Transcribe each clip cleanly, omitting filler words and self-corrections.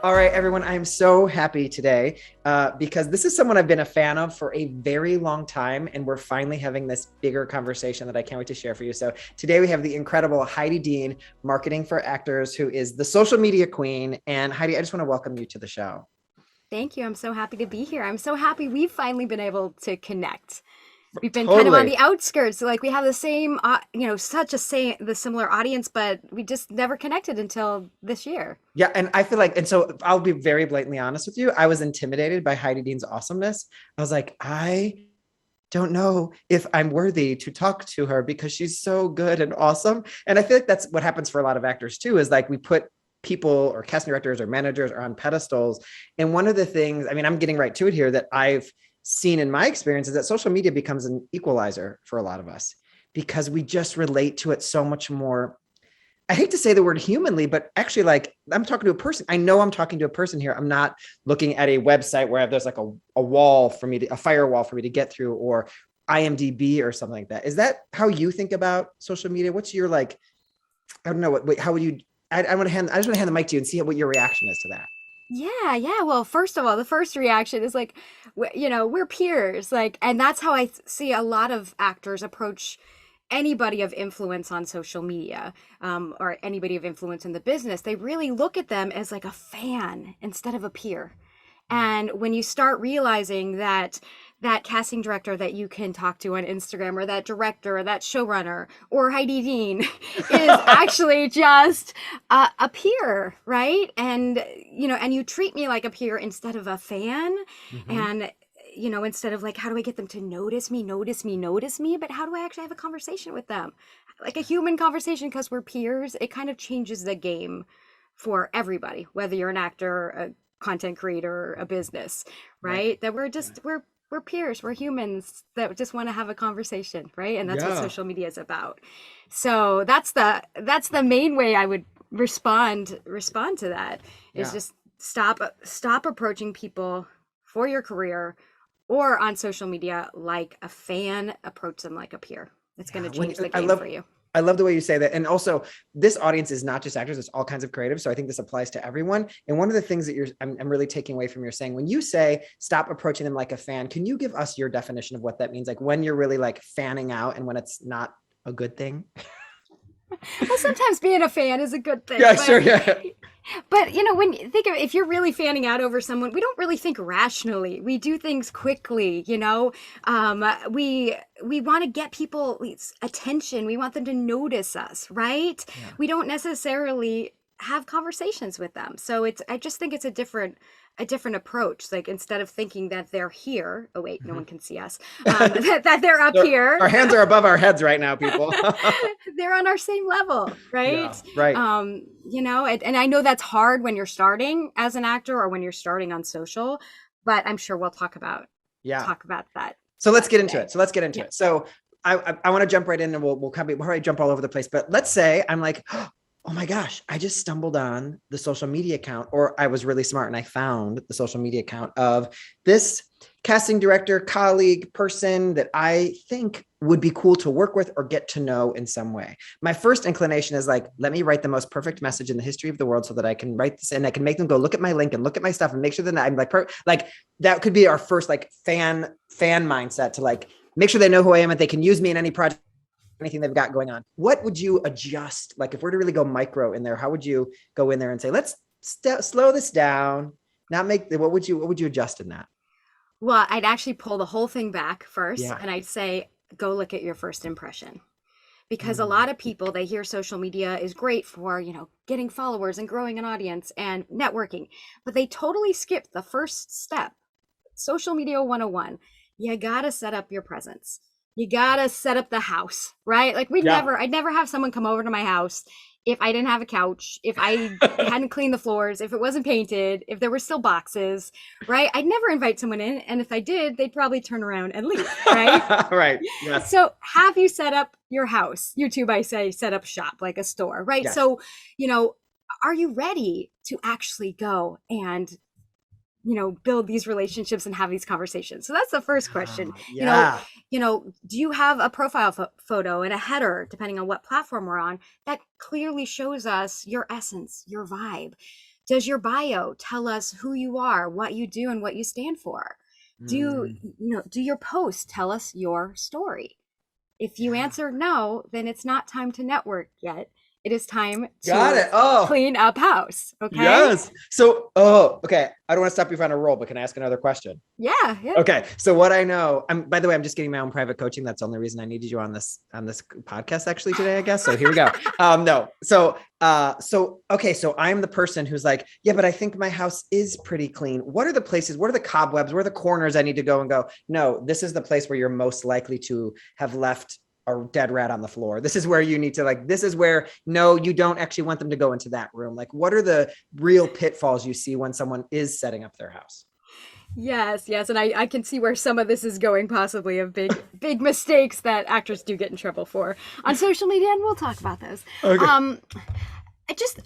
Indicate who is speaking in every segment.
Speaker 1: All right, everyone, I'm so happy today because this is someone I've been a fan of for a very long time, and we're finally having this bigger conversation that I can't wait to share for you. So today we have the incredible Heidi Dean, Marketing for Actors, who is the social media queen. And Heidi, I just want to welcome you to the show.
Speaker 2: Thank you. I'm so happy to be here. I'm so happy we've finally been able to connect. We've been kind of on
Speaker 1: Totally.
Speaker 2: the outskirts, so like we have the same, such a the similar audience, but we just never connected until this year.
Speaker 1: Yeah, and I feel like, and so I'll be very blatantly honest with you. I was intimidated by Heidi Dean's awesomeness. I was like, I don't know if I'm worthy to talk to her because she's so good and awesome. And I feel like that's what happens for a lot of actors too, is like we put people or casting directors or managers are on pedestals. And one of the things, I mean, I'm getting right to it here, that I've seen in my experience is that social media becomes an equalizer for a lot of us because we just relate to it so much more. I hate to say the word humanly, but actually, like, I'm talking to a person. I know I'm talking to a person here. I'm not looking at a website where there's like a wall for me to, a firewall for me to get through, or IMDb or something like that. Is that how you think about social media? What's your, like, I don't know, how would you, I want to hand, I just want to hand the mic to you and see what your reaction is to that.
Speaker 2: Yeah, yeah. Well, first of all, the first reaction is like, we're peers, like, and that's how see a lot of actors approach anybody of influence on social media, or anybody of influence in the business. They really look at them as like a fan instead of a peer. And when you start realizing that that casting director that you can talk to on Instagram, or that director, or that showrunner, or Heidi Dean is actually just a peer, right? And and you treat me like a peer instead of a fan,
Speaker 1: Mhm.
Speaker 2: and instead of like, how do I get them to notice me, notice me, notice me, but how do I actually have a conversation with them, like a human conversation, because we're peers. It kind of changes the game for everybody, whether you're an actor, a content creator, a business,
Speaker 1: Right.
Speaker 2: right? That we're
Speaker 1: Yeah.
Speaker 2: just we're peers, we're humans that just want to have a conversation, right? And that's what
Speaker 1: Yeah.
Speaker 2: social media is about. So that's the main way I would respond to that, is
Speaker 1: Yeah.
Speaker 2: just stop approaching people for your career or on social media like a fan, approach them like a peer. It's going
Speaker 1: Yeah.
Speaker 2: to change the
Speaker 1: I
Speaker 2: game
Speaker 1: love,
Speaker 2: for you.
Speaker 1: I love the way you say that. And also, this audience is not just actors, it's all kinds of creatives. So I think this applies to everyone. And one of the things that I'm really taking away from your saying, when you say stop approaching them like a fan, can you give us your definition of what that means? Like when you're really like fanning out and when it's not a good thing?
Speaker 2: Well, sometimes being a fan is a good thing,
Speaker 1: Yeah, sure.
Speaker 2: but
Speaker 1: Yeah.
Speaker 2: when you think of, if you're really fanning out over someone, we don't really think rationally. We do things quickly. We want to get people's attention. We want them to notice us, right?
Speaker 1: Yeah.
Speaker 2: We don't necessarily have conversations with them. So I just think it's a different approach. Like, instead of thinking that they're here, oh wait, no
Speaker 1: Mhm.
Speaker 2: one can see us, that they're up
Speaker 1: Our
Speaker 2: here.
Speaker 1: hands are above our heads right now, people.
Speaker 2: They're on our same level,
Speaker 1: Yeah,
Speaker 2: right?
Speaker 1: right.
Speaker 2: And I know that's hard when you're starting as an actor or when you're starting on social, but I'm sure we'll talk about
Speaker 1: Yeah.
Speaker 2: talk about that
Speaker 1: So let's
Speaker 2: that
Speaker 1: get into
Speaker 2: today.
Speaker 1: it. So let's get into
Speaker 2: Yeah.
Speaker 1: it. So I want to jump right in and we'll kind of probably jump all over the place. But let's say I'm like, oh my gosh, I just stumbled on the social media account, or I was really smart and I found the social media account of this casting director, colleague, person that I think would be cool to work with or get to know in some way. My first inclination is like, let me write the most perfect message in the history of the world so that I can write this and I can make them go look at my link and look at my stuff and make sure that I'm like that could be our first like fan mindset, to like make sure they know who I am and they can use me in any project, anything they've got going on. What would you adjust? Like if we're to really go micro in there, how would you go in there and say, let's slow this down, not make what would you adjust in that?
Speaker 2: Well, I'd actually pull the whole thing back first,
Speaker 1: Yeah.
Speaker 2: and I'd say, go look at your first impression. Because a
Speaker 1: Mm.
Speaker 2: lot of people, they hear social media is great for, getting followers and growing an audience and networking, but they totally skip the first step. Social media 101. You gotta set up your presence. You gotta set up the house, right? Like,
Speaker 1: Yeah.
Speaker 2: I'd never have someone come over to my house if I didn't have a couch, if I hadn't cleaned the floors, if it wasn't painted, if there were still boxes, right? I'd never invite someone in. And if I did, they'd probably turn around and leave, right?
Speaker 1: Right. Yes.
Speaker 2: So have you set up your house? YouTube, I say, set up shop like a store, right?
Speaker 1: Yes.
Speaker 2: So, you know, are you ready to actually go and build these relationships and have these conversations? So that's the first question.
Speaker 1: Yeah.
Speaker 2: Do you have a profile photo and a header, depending on what platform we're on, that clearly shows us your essence, your vibe? Does your bio tell us who you are, what you do, and what you stand for?
Speaker 1: Mm,
Speaker 2: Do your posts tell us your story? If you
Speaker 1: yeah.
Speaker 2: answer no, then it's not time to network yet. It is time
Speaker 1: Got
Speaker 2: to
Speaker 1: it. Oh,
Speaker 2: clean up house. Okay.
Speaker 1: yes. So, oh, okay. I don't want to stop you on a roll, but can I ask another question?
Speaker 2: Yeah. Yeah.
Speaker 1: Okay, so what I know, by the way, I'm just getting my own private coaching. That's the only reason I needed you on this podcast actually today, I guess. So here we go. No, so okay, so I'm the person who's like, yeah, but I think my house is pretty clean. What are the places? What are the cobwebs? Where are the corners I need to go and go? No, this is the place where you're most likely to have left a dead rat on the floor. This is where you need to like. This is where no, you don't actually want them to go into that room. Like, what are the real pitfalls you see when someone is setting up their house?
Speaker 2: Yes, yes, and I can see where some of this is going, possibly of big mistakes that actors do get in trouble for on social media, and we'll talk about those.
Speaker 1: Okay.
Speaker 2: Um, I just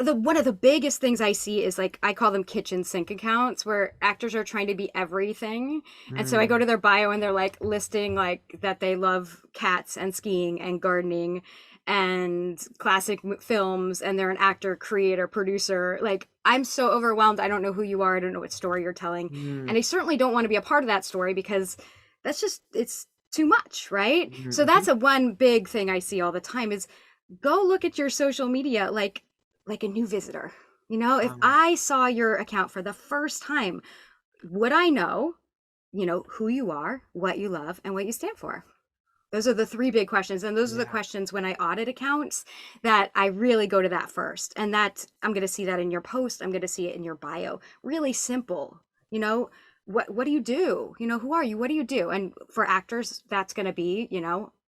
Speaker 2: the one of the biggest things I see is like I call them kitchen sink accounts where actors are trying to be everything. And so I go
Speaker 1: Mm.
Speaker 2: to their bio and they're like listing like that they love cats and skiing and gardening and classic films and they're an actor, creator, producer. Like I'm so overwhelmed. I don't know who you are. I don't know what story you're telling.
Speaker 1: Mm.
Speaker 2: And I certainly don't want to be a part of that story because that's just it's too much, right? So
Speaker 1: Mhm.
Speaker 2: that's a one big thing I see all the time is go look at your social media like a new visitor. You know, if
Speaker 1: Um,
Speaker 2: I saw your account for the first time, would I know, who you are, what you love, and what you stand for? Those are the three big questions. And those are the
Speaker 1: yeah.
Speaker 2: questions when I audit accounts that I really go to that first. And that I'm going to see that in your post. I'm going to see it in your bio. Really simple. You know, what do you do? Who are you? What do you do? And for actors, that's going to be,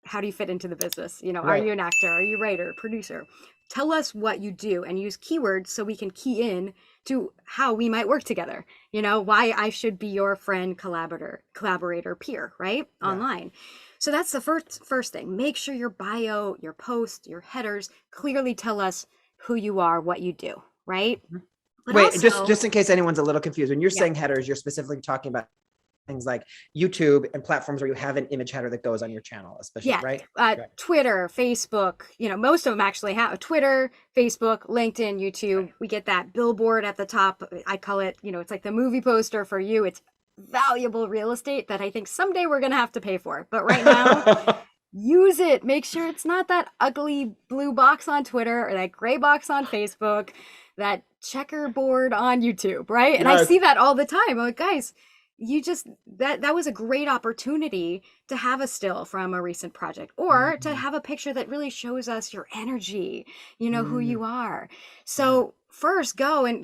Speaker 2: how do you fit into the business? Are
Speaker 1: Right.
Speaker 2: you an actor? Are you a writer, producer? Tell us what you do and use keywords so we can key in to how we might work together. Why I should be your friend, collaborator, peer, right?
Speaker 1: Yeah.
Speaker 2: Online. So that's the first thing. Make sure your bio, your post, your headers clearly tell us who you are, what you do, right?
Speaker 1: Mhm.
Speaker 2: But
Speaker 1: Wait, just
Speaker 2: also,
Speaker 1: just in case anyone's a little confused, when you're
Speaker 2: yeah,
Speaker 1: saying headers, you're specifically talking about things like YouTube and platforms where you have an image header that goes on your channel, especially,
Speaker 2: yeah,
Speaker 1: right? Right.
Speaker 2: Twitter, Facebook, most of them actually have Twitter, Facebook, LinkedIn, YouTube.
Speaker 1: Right.
Speaker 2: We get that billboard at the top. I call it, it's like the movie poster for you. It's valuable real estate that I think someday we're going to have to pay for. But right now, use it. Make sure it's not that ugly blue box on Twitter or that gray box on Facebook, that checkerboard on YouTube, right? And I
Speaker 1: Yes.
Speaker 2: see that all the time. I'm like, guys, you just that was a great opportunity to have a still from a recent project or to
Speaker 1: Mhm.
Speaker 2: have a picture that really shows us your energy, who
Speaker 1: Mm.
Speaker 2: you are.
Speaker 1: Yeah.
Speaker 2: So first go and,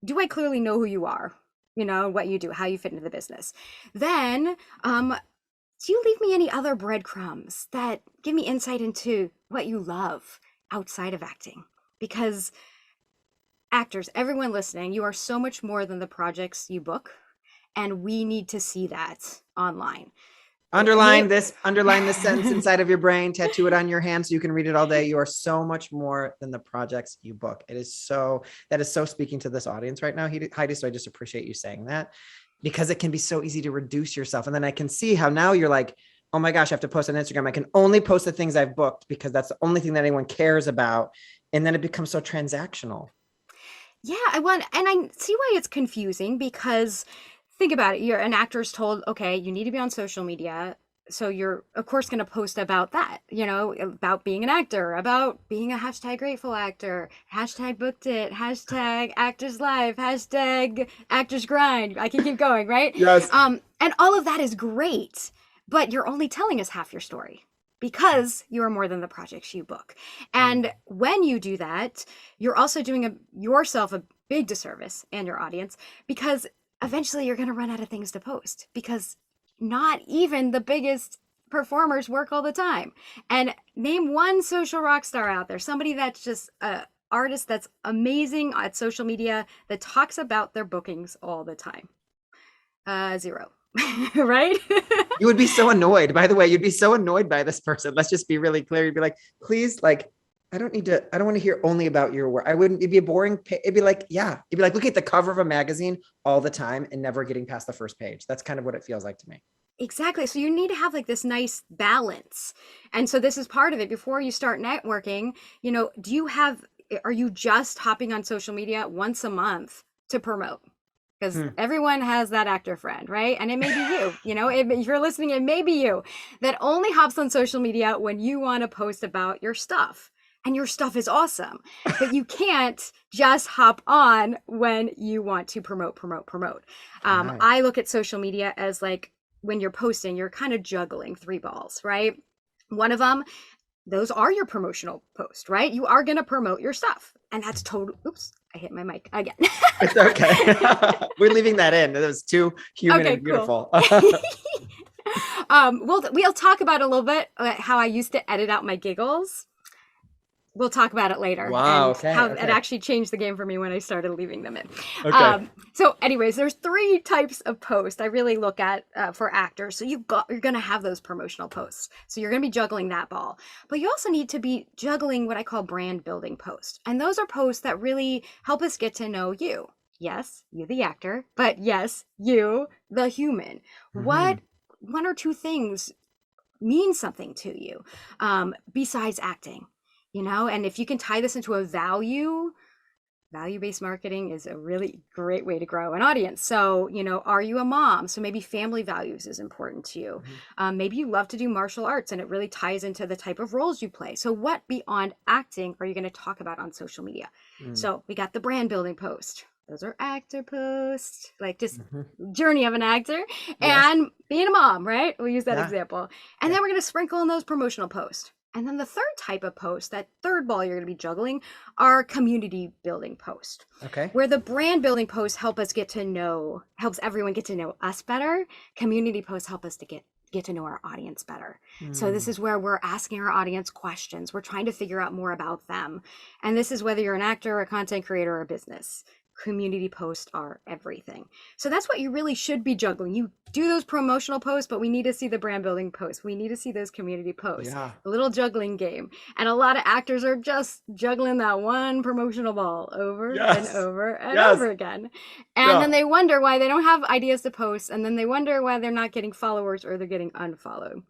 Speaker 2: do I clearly know who you are? What you do, how you fit into the business. Then do you leave me any other breadcrumbs that give me insight into what you love outside of acting? Because actors, everyone listening, you are so much more than the projects you book, and we need to see that online. Name
Speaker 1: Underline this sentence inside of your brain, tattoo it on your hand so you can read it all day. You are so much more than the projects you book. That is so speaking to this audience right now, Heidi. So I just appreciate you saying that because it can be so easy to reduce yourself. And then I can see how now you're like, oh my gosh, I have to post on Instagram. I can only post the things I've booked because that's the only thing that anyone cares about. And then it becomes so transactional.
Speaker 2: Yeah, I want, and I see why it's confusing because think about it. You're an actor's told, okay, you need to be on social media. So you're, of course, going to post about that, about being an actor, about being a hashtag grateful actor, hashtag booked it, hashtag actors live, hashtag actors grind. I can keep going, right?
Speaker 1: Yes.
Speaker 2: And all of that is great, but you're only telling us half your story because you are more than the projects you book. And when you do that, you're also doing yourself a big disservice and your audience because eventually you're going to run out of things to post because not even the biggest performers work all the time. And name one social rock star out there, somebody that's just a artist that's amazing at social media that talks about their bookings all the time. Zero. Right?
Speaker 1: You would be so annoyed. By the way, you'd be so annoyed by this person. Let's just be really clear. You'd be like, please, like, I don't want to hear only about your work. It'd be a boring, it'd be like, yeah, it'd be like looking at the cover of a magazine all the time and never getting past the first page. That's kind of what it feels like to me.
Speaker 2: Exactly. So you need to have like this nice balance. And so this is part of it. Before you start networking, do you have are you just hopping on social media once a month to promote? Because
Speaker 1: Hmm.
Speaker 2: everyone has that actor friend, right? And it may be you, if you're listening, it may be you that only hops on social media when you want to post about your stuff. And your stuff is awesome, but you can't just hop on when you want to promote.
Speaker 1: Right.
Speaker 2: I look at social media as like when you're posting, you're kind of juggling three balls, right? One of them, those are your promotional posts, right? You are going to promote your stuff. And that's total. Oops, I hit my mic again.
Speaker 1: It's okay. We're leaving that in. It was too human
Speaker 2: Okay,
Speaker 1: and
Speaker 2: cool.
Speaker 1: beautiful.
Speaker 2: We'll talk about a little bit how I used to edit out my giggles. We'll talk about it later
Speaker 1: Wow.
Speaker 2: and
Speaker 1: Okay.
Speaker 2: how it
Speaker 1: Okay.
Speaker 2: actually changed the game for me when I started leaving them in.
Speaker 1: Okay.
Speaker 2: So anyways, there's three types of posts I really look at for actors. So you're going to have those promotional posts. So you're going to be juggling that ball, but you also need to be juggling what I call brand building posts. And those are posts that really help us get to know you. Yes, you the actor, but yes, you the human.
Speaker 1: Mhm.
Speaker 2: What one or two things mean something to you besides acting, and if you can tie this into a value-based marketing is a really great way to grow an audience. So are you a mom? So maybe family values is important to you.
Speaker 1: Mhm.
Speaker 2: Maybe you love to do martial arts and it really ties into the type of roles you play. So what beyond acting are you going to talk about on social media?
Speaker 1: Mm.
Speaker 2: So we got the brand building post, those are actor posts, like just
Speaker 1: Mhm.
Speaker 2: journey of an actor,
Speaker 1: Yes.
Speaker 2: and being a mom, right? We'll use that
Speaker 1: Yeah.
Speaker 2: example. And
Speaker 1: Yeah.
Speaker 2: then we're going to sprinkle in those promotional posts. And then the third type of post, that third ball you're going to be juggling, are community building posts,
Speaker 1: Okay.
Speaker 2: where the brand building posts helps everyone get to know us better. Community posts help us to get to know our audience better. So this
Speaker 1: Mm.
Speaker 2: is where we're asking our audience questions. We're trying to figure out more about them. And this is whether you're an actor, a content creator, or a business. Community posts are everything. So that's what you really should be juggling. You do those promotional posts, but we need to see the brand building posts. We need to see those community posts.
Speaker 1: Yeah.
Speaker 2: A little juggling game. And a lot of actors are just juggling that one promotional ball over and
Speaker 1: Yes.
Speaker 2: over and
Speaker 1: Yes.
Speaker 2: over again. And
Speaker 1: Yeah.
Speaker 2: then they wonder why they don't have ideas to post. And then they wonder why they're not getting followers or they're getting unfollowed.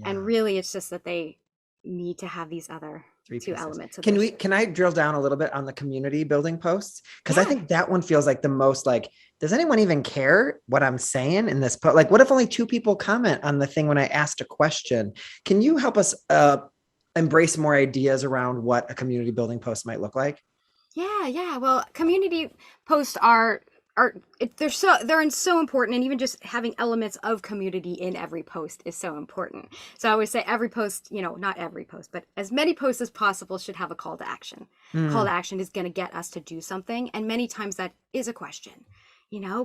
Speaker 2: And
Speaker 1: Yeah.
Speaker 2: really, it's just that they need to have these other
Speaker 1: Three
Speaker 2: two
Speaker 1: pieces.
Speaker 2: elements of their story.
Speaker 1: Can I drill down a little bit on the community building posts? Because I
Speaker 2: Yeah.
Speaker 1: think that one feels like the most like, does anyone even care what I'm saying in this post? Like, what if only two people comment on the thing when I asked a question? Can you help us embrace more ideas around what a community building post might look like?
Speaker 2: Yeah. Well, community posts they're so important, and even just having elements of community in every post is so important. So I always say every post, not every post, but as many posts as possible should have a call to action. Call to
Speaker 1: Mm.
Speaker 2: action is going to get us to do something, and many times that is a question.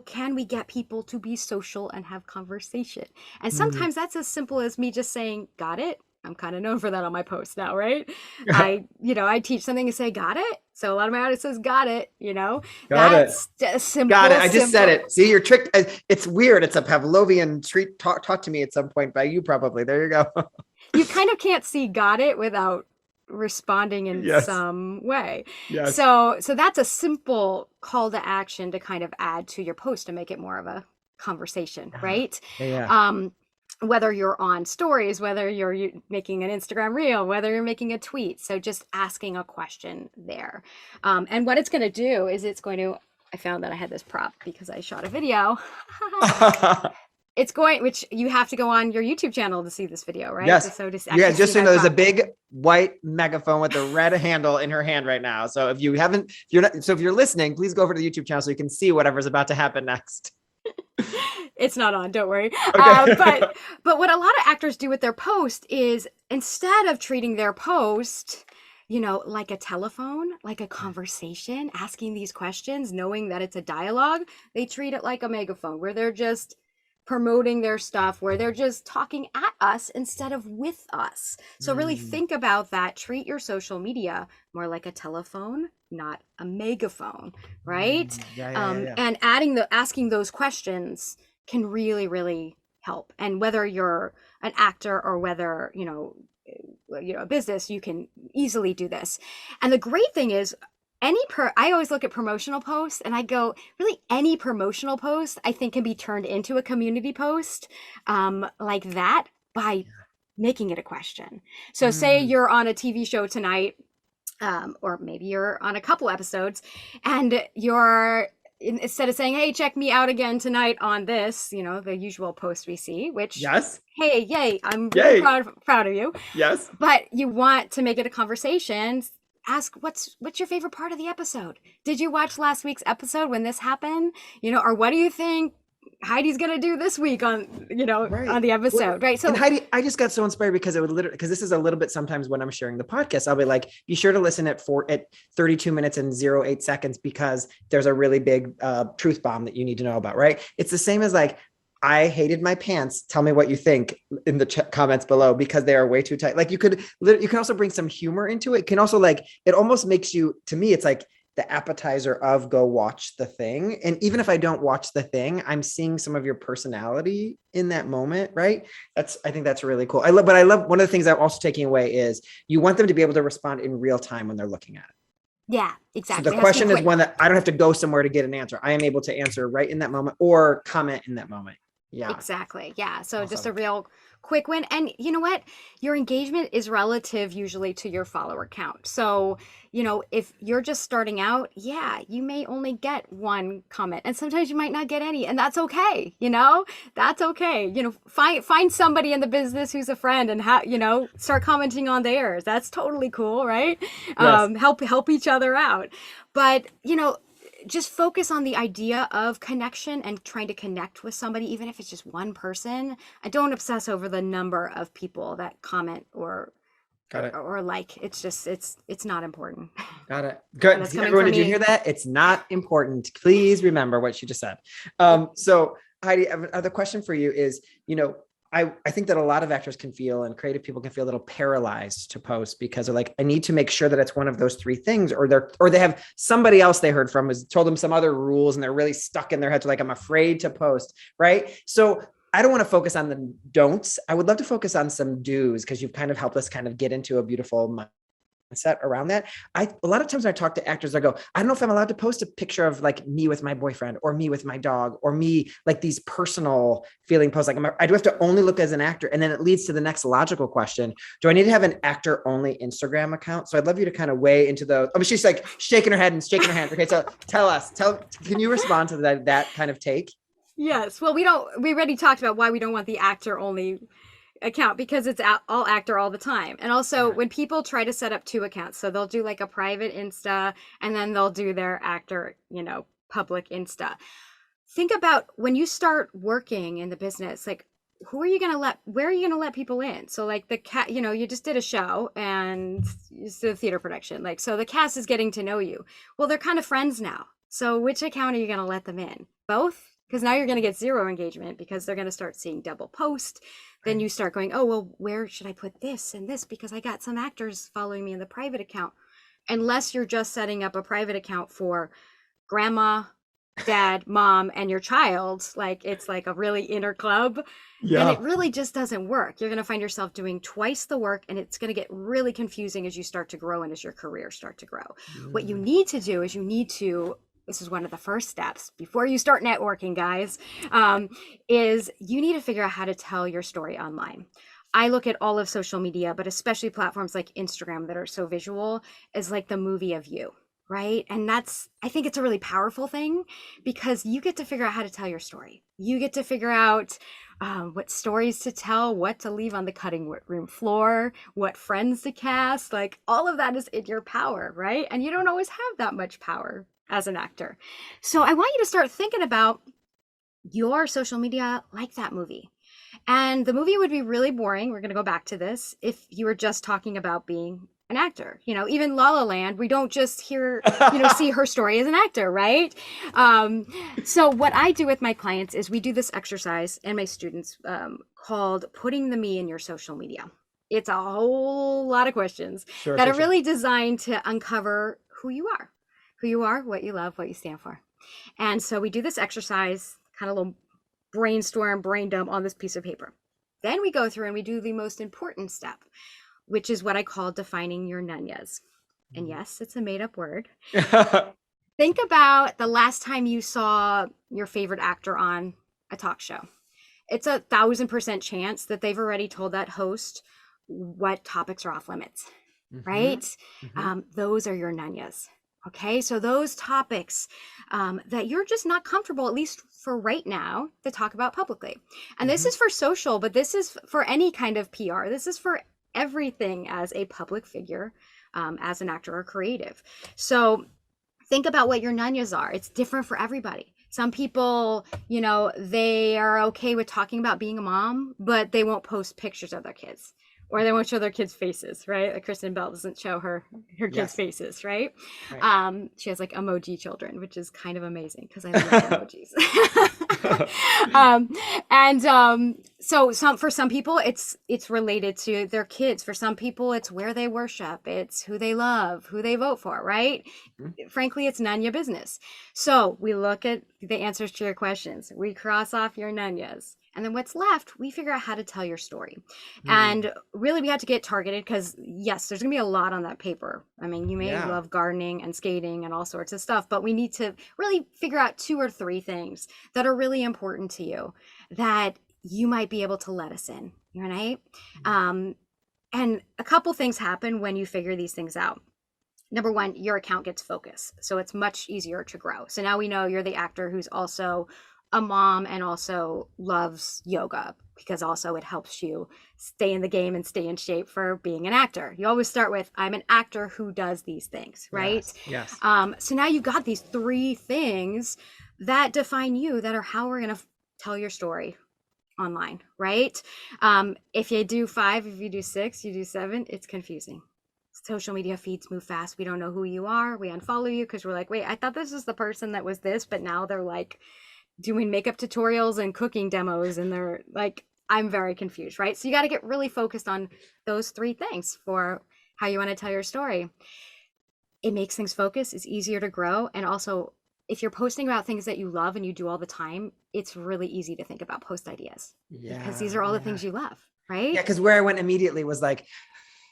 Speaker 2: Can we get people to be social and have conversation? And
Speaker 1: Mm.
Speaker 2: sometimes that's as simple as me just saying, got it. I'm kind of known for that on my posts now, right? I teach something and say, got it. So a lot of my audience says, got it.
Speaker 1: Got it.
Speaker 2: That's a
Speaker 1: Got it.
Speaker 2: simple,
Speaker 1: I just said
Speaker 2: simple.
Speaker 1: it. See, you're tricked. It's weird. It's a Pavlovian treat taught to me at some point by you, probably. There you go.
Speaker 2: You kind of can't see got it without responding in
Speaker 1: Yes.
Speaker 2: some way.
Speaker 1: Yes.
Speaker 2: So that's a simple call to action to kind of add to your post to make it more of a conversation,
Speaker 1: Yeah.
Speaker 2: right?
Speaker 1: Yeah.
Speaker 2: Whether you're on stories, whether you're making an Instagram reel, whether you're making a tweet. So just asking a question there. And what it's going to do is I found that I had this prop because I shot a video. Which you have to go on your YouTube channel to see this video, right?
Speaker 1: Yes.
Speaker 2: So to
Speaker 1: Yeah.
Speaker 2: actually
Speaker 1: Just
Speaker 2: see
Speaker 1: so you
Speaker 2: my
Speaker 1: know, there's a
Speaker 2: prop.
Speaker 1: big white megaphone with a red handle in her hand right now. So if you're listening, please go over to the YouTube channel so you can see whatever's about to happen next.
Speaker 2: It's not on, don't worry.
Speaker 1: Okay.
Speaker 2: But what a lot of actors do with their post is instead of treating their post, like a telephone, like a conversation, asking these questions, knowing that it's a dialogue, they treat it like a megaphone where they're just promoting their stuff, where they're just talking at us instead of with us. So really
Speaker 1: Mm.
Speaker 2: think about that. Treat your social media more like a telephone, not a megaphone, right?
Speaker 1: Yeah.
Speaker 2: And asking those questions can really, really help. And whether you're an actor or whether a business, you can easily do this. And the great thing is, I always look at promotional posts and I go, really, any promotional post I think can be turned into a community post like that by making it a question. So say
Speaker 1: Mm.
Speaker 2: you're on a TV show tonight or maybe you're on a couple episodes and you're instead of saying, hey, check me out again tonight on this, the usual post we see, which,
Speaker 1: Yes.
Speaker 2: hey, yay, I'm really
Speaker 1: Yay.
Speaker 2: proud of you.
Speaker 1: Yes.
Speaker 2: But you want to make it a conversation. Ask what's your favorite part of the episode? Did you watch last week's episode when this happened? Or what do you think Heidi's gonna do this week on
Speaker 1: Right.
Speaker 2: on the
Speaker 1: Well,
Speaker 2: episode, right?
Speaker 1: and
Speaker 2: So
Speaker 1: Heidi, I just got so inspired because it would literally, because this is a little bit sometimes when I'm sharing the podcast, I'll be like, be sure to listen at 32 minutes and 08 seconds because there's a really big truth bomb that you need to know about, right? It's the same as like, I hated my pants. Tell me what you think in the comments below because they are way too tight. Like you can also bring some humor into it. It can also like, it almost makes you, to me, it's like the appetizer of go watch the thing. And even if I don't watch the thing, I'm seeing some of your personality in that moment, right? I think that's really cool. I love one of the things I'm also taking away is you want them to be able to respond in real time when they're looking at it.
Speaker 2: yeah,
Speaker 1: So
Speaker 2: exactly.
Speaker 1: the
Speaker 2: It has to be
Speaker 1: question is
Speaker 2: quick.
Speaker 1: one that I don't have to go somewhere to get an answer. I am able to answer right in that moment or comment in that moment. Yeah.
Speaker 2: Exactly. Yeah. So just
Speaker 1: Awesome.
Speaker 2: a real quick win. And you know what? Your engagement is relative usually to your follower count. So, if you're just starting out, yeah, you may only get one comment and sometimes you might not get any. And that's okay. That's okay. Find somebody in the business who's a friend and start commenting on theirs. That's totally cool, right?
Speaker 1: Yes.
Speaker 2: Help each other out. But, just focus on the idea of connection and trying to connect with somebody, even if it's just one person. I don't obsess over the number of people that comment or
Speaker 1: Got it.
Speaker 2: like. It's just it's not important.
Speaker 1: Got it.
Speaker 2: And
Speaker 1: Good.
Speaker 2: it's coming
Speaker 1: Everyone,
Speaker 2: from
Speaker 1: did you hear
Speaker 2: me.
Speaker 1: that? It's not important. Please remember what she just said. So Heidi, the question for you is, I think that a lot of actors can feel and creative people can feel a little paralyzed to post because they're like, I need to make sure that it's one of those three things, or they have somebody else they heard from has told them some other rules and they're really stuck in their heads. Like, I'm afraid to post. Right. So I don't want to focus on the don'ts. I would love to focus on some do's because you've kind of helped us kind of get into a beautiful mindset around that. A lot of times when I talk to actors, I go, I don't know if I'm allowed to post a picture of like me with my boyfriend or me with my dog or me, like these personal feeling posts. Like I do have to only look as an actor. And then it leads to the next logical question. Do I need to have an actor only Instagram account? So I'd love you to kind of weigh into she's like shaking her head and shaking her hand. Okay. So can you respond to that kind of take?
Speaker 2: Yes. Well, we already talked about why we don't want the actor only account because it's all actor all the time. And also
Speaker 1: Okay.
Speaker 2: when people try to set up two accounts, so they'll do like a private Insta and then they'll do their actor, public Insta. Think about when you start working in the business, like where are you going to let people in? So like the cat, you just did a show and you did a theater production. Like, so the cast is getting to know you. Well, they're kind of friends now. So which account are you going to let them in? Both? Because now you're going to get zero engagement because they're going to start seeing double post. Then you start going, oh, well, where should I put this and this? Because I got some actors following me in the private account. Unless you're just setting up a private account for grandma, dad, mom, and your child, like it's like a really inner club, then it
Speaker 1: Yeah.
Speaker 2: really just doesn't work. You're going to find yourself doing twice the work and it's going to get really confusing as you start to grow and as your career start to grow. What you
Speaker 1: Mm.
Speaker 2: need to do is this is one of the first steps before you start networking, guys, is you need to figure out how to tell your story online. I look at all of social media, but especially platforms like Instagram that are so visual, as like the movie of you, right? And I think it's a really powerful thing because you get to figure out how to tell your story. You get to figure out what stories to tell, what to leave on the cutting room floor, what friends to cast. Like all of that is in your power, right? And you don't always have that much power as an actor. So I want you to start thinking about your social media like that movie. And the movie would be really boring. We're going to go back to this if you were just talking about being an actor. Even La La Land, we don't just see her story as an actor, right? So what I do with my clients is we do this exercise and my students called putting the me in your social media. It's a whole lot of questions
Speaker 1: Sure,
Speaker 2: that
Speaker 1: sure,
Speaker 2: are
Speaker 1: sure.
Speaker 2: really designed to uncover who you are, what you love, what you stand for. And so we do this exercise, kind of a little brainstorm, brain dump on this piece of paper. Then we go through and we do the most important step, which is what I call defining your Nunyas. And yes, it's a made up word. Think about the last time you saw your favorite actor on a talk show. It's 1,000% chance that they've already told that host what topics are off limits.
Speaker 1: Mm-hmm.
Speaker 2: right?
Speaker 1: Mm-hmm.
Speaker 2: Those are your nunyas. Okay, so those topics that you're just not comfortable, at least for right now, to talk about publicly. And this
Speaker 1: Mm-hmm.
Speaker 2: is for social, but this is for any kind of PR. This is for everything as a public figure, as an actor or creative. So think about what your nunyas are. It's different for everybody. Some people, they are okay with talking about being a mom, but they won't post pictures of their kids, or they won't show their kids' faces, right? Like Kristen Bell doesn't show her kids'
Speaker 1: Yes.
Speaker 2: faces, right?
Speaker 1: Right.
Speaker 2: She has like emoji children, which is kind of amazing because I love emojis. um, and so for some people, it's related to their kids. For some people, it's where they worship, it's who they love, who they vote for, right? Frankly, it's none your business. So we look at the answers to your questions. We cross off your nunyas. And then what's left, we figure out how to tell your story.
Speaker 1: Mm.
Speaker 2: And really, we have to get targeted because, yes, there's going to be a lot on that paper. I mean, you may
Speaker 1: Yeah.
Speaker 2: love gardening and skating and all sorts of stuff, but we need to really figure out 2 or 3 things that are really important to you that you might be able to let us in, right? And a couple things happen when you figure these things out. Number one, your account gets focus. So it's much easier to grow. So now we know you're the actor who's also a mom and also loves yoga, because also it helps you stay in the game and stay in shape for being an actor. You always start with, I'm an actor who does these things, right?
Speaker 1: Yes. Yes.
Speaker 2: So now you've got these 3 things that define you, that are how we're going to tell your story online, right? If you do 5, if you do 6, you do 7, it's confusing. Social media feeds move fast. We don't know who you are. We unfollow you because we're like, wait, I thought this was the person that was this, but now they're like doing makeup tutorials and cooking demos, and they're like, I'm very confused, right? So you got to get really focused on those 3 things for how you want to tell your story. It makes things focus. It's easier to grow. And also, if you're posting about things that you love and you do all the time, it's really easy to think about post ideas, because
Speaker 1: Yeah.
Speaker 2: these are all the
Speaker 1: Yeah.
Speaker 2: things you love, right?
Speaker 1: Yeah. Because where I went immediately was like,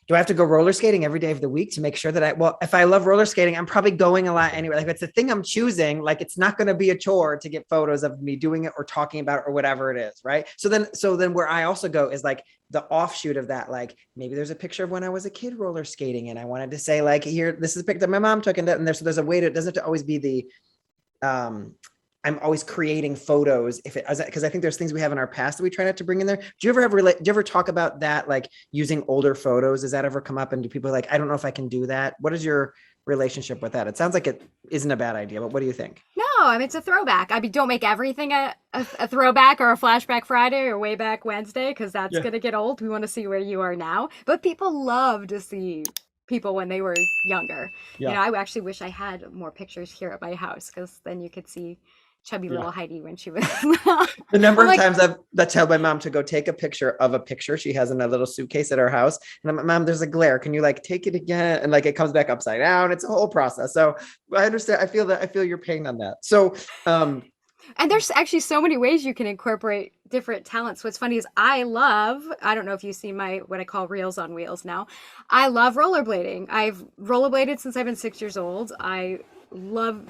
Speaker 1: do I have to go roller skating every day of the week to make sure that if I love roller skating, I'm probably going a lot anyway. Like, if it's the thing I'm choosing, like, it's not going to be a chore to get photos of me doing it or talking about it or whatever it is. Right. So then where I also go is like the offshoot of that. Like, maybe there's a picture of when I was a kid roller skating and I wanted to say, like, here, this is a picture that my mom took, and there's a way to, it doesn't have to always be the, I'm always creating photos because I think there's things we have in our past that we try not to bring in there. Do you ever talk about that? Like using older photos? Does that ever come up? And do people like, I don't know if I can do that. What is your relationship with that? It sounds like it isn't a bad idea, but what do you think?
Speaker 2: No, I mean, it's a throwback. I mean, don't make everything a throwback or a flashback Friday or way back Wednesday, because that's
Speaker 1: Yeah.
Speaker 2: going to get old. We want to see where you are now. But people love to see people when they were younger.
Speaker 1: Yeah.
Speaker 2: I actually wish I had more pictures here at my house, because then you could see chubby
Speaker 1: Yeah.
Speaker 2: little Heidi when she was little.
Speaker 1: The number
Speaker 2: I'm
Speaker 1: of
Speaker 2: like,
Speaker 1: times I've told my mom to go take a picture of a picture she has in a little suitcase at her house. And I'm like, Mom, there's a glare. Can you like take it again? And like, it comes back upside down. It's a whole process. So I understand. I feel your pain on that. So,
Speaker 2: and there's actually so many ways you can incorporate different talents. What's funny is I don't know if you see my, what I call reels on wheels now. I love rollerblading. I've rollerbladed since I've been 6 years old. I love,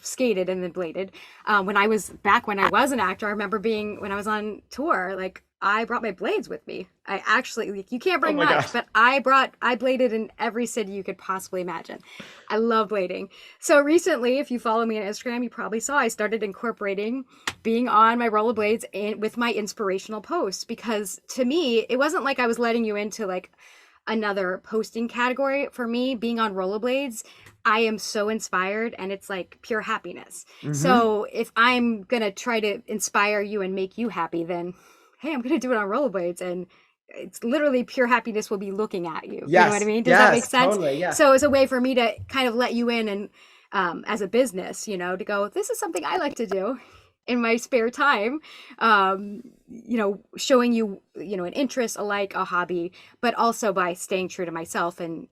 Speaker 2: skated and then bladed. When I was an actor, I remember when I was on tour, like, I brought my blades with me. I actually, like, you can't bring
Speaker 1: oh my
Speaker 2: much,
Speaker 1: gosh.
Speaker 2: but I bladed in every city you could possibly imagine. I love blading. So recently, if you follow me on Instagram, you probably saw I started incorporating being on my rollerblades with my inspirational posts, because to me, it wasn't like I was letting you into like another posting category. For me, being on rollerblades, I am so inspired, and it's like pure happiness.
Speaker 1: Mm-hmm.
Speaker 2: So if I'm gonna try to inspire you and make you happy, then hey, I'm gonna do it on rollerblades, and it's literally pure happiness will be looking at you.
Speaker 1: Yes.
Speaker 2: You know what I mean? Does that make sense?
Speaker 1: Totally. Yeah.
Speaker 2: So it's a way for me to kind of let you in, and as a business, to go, this is something I like to do in my spare time, showing you, an interest, a like, a hobby, but also by staying true to myself and,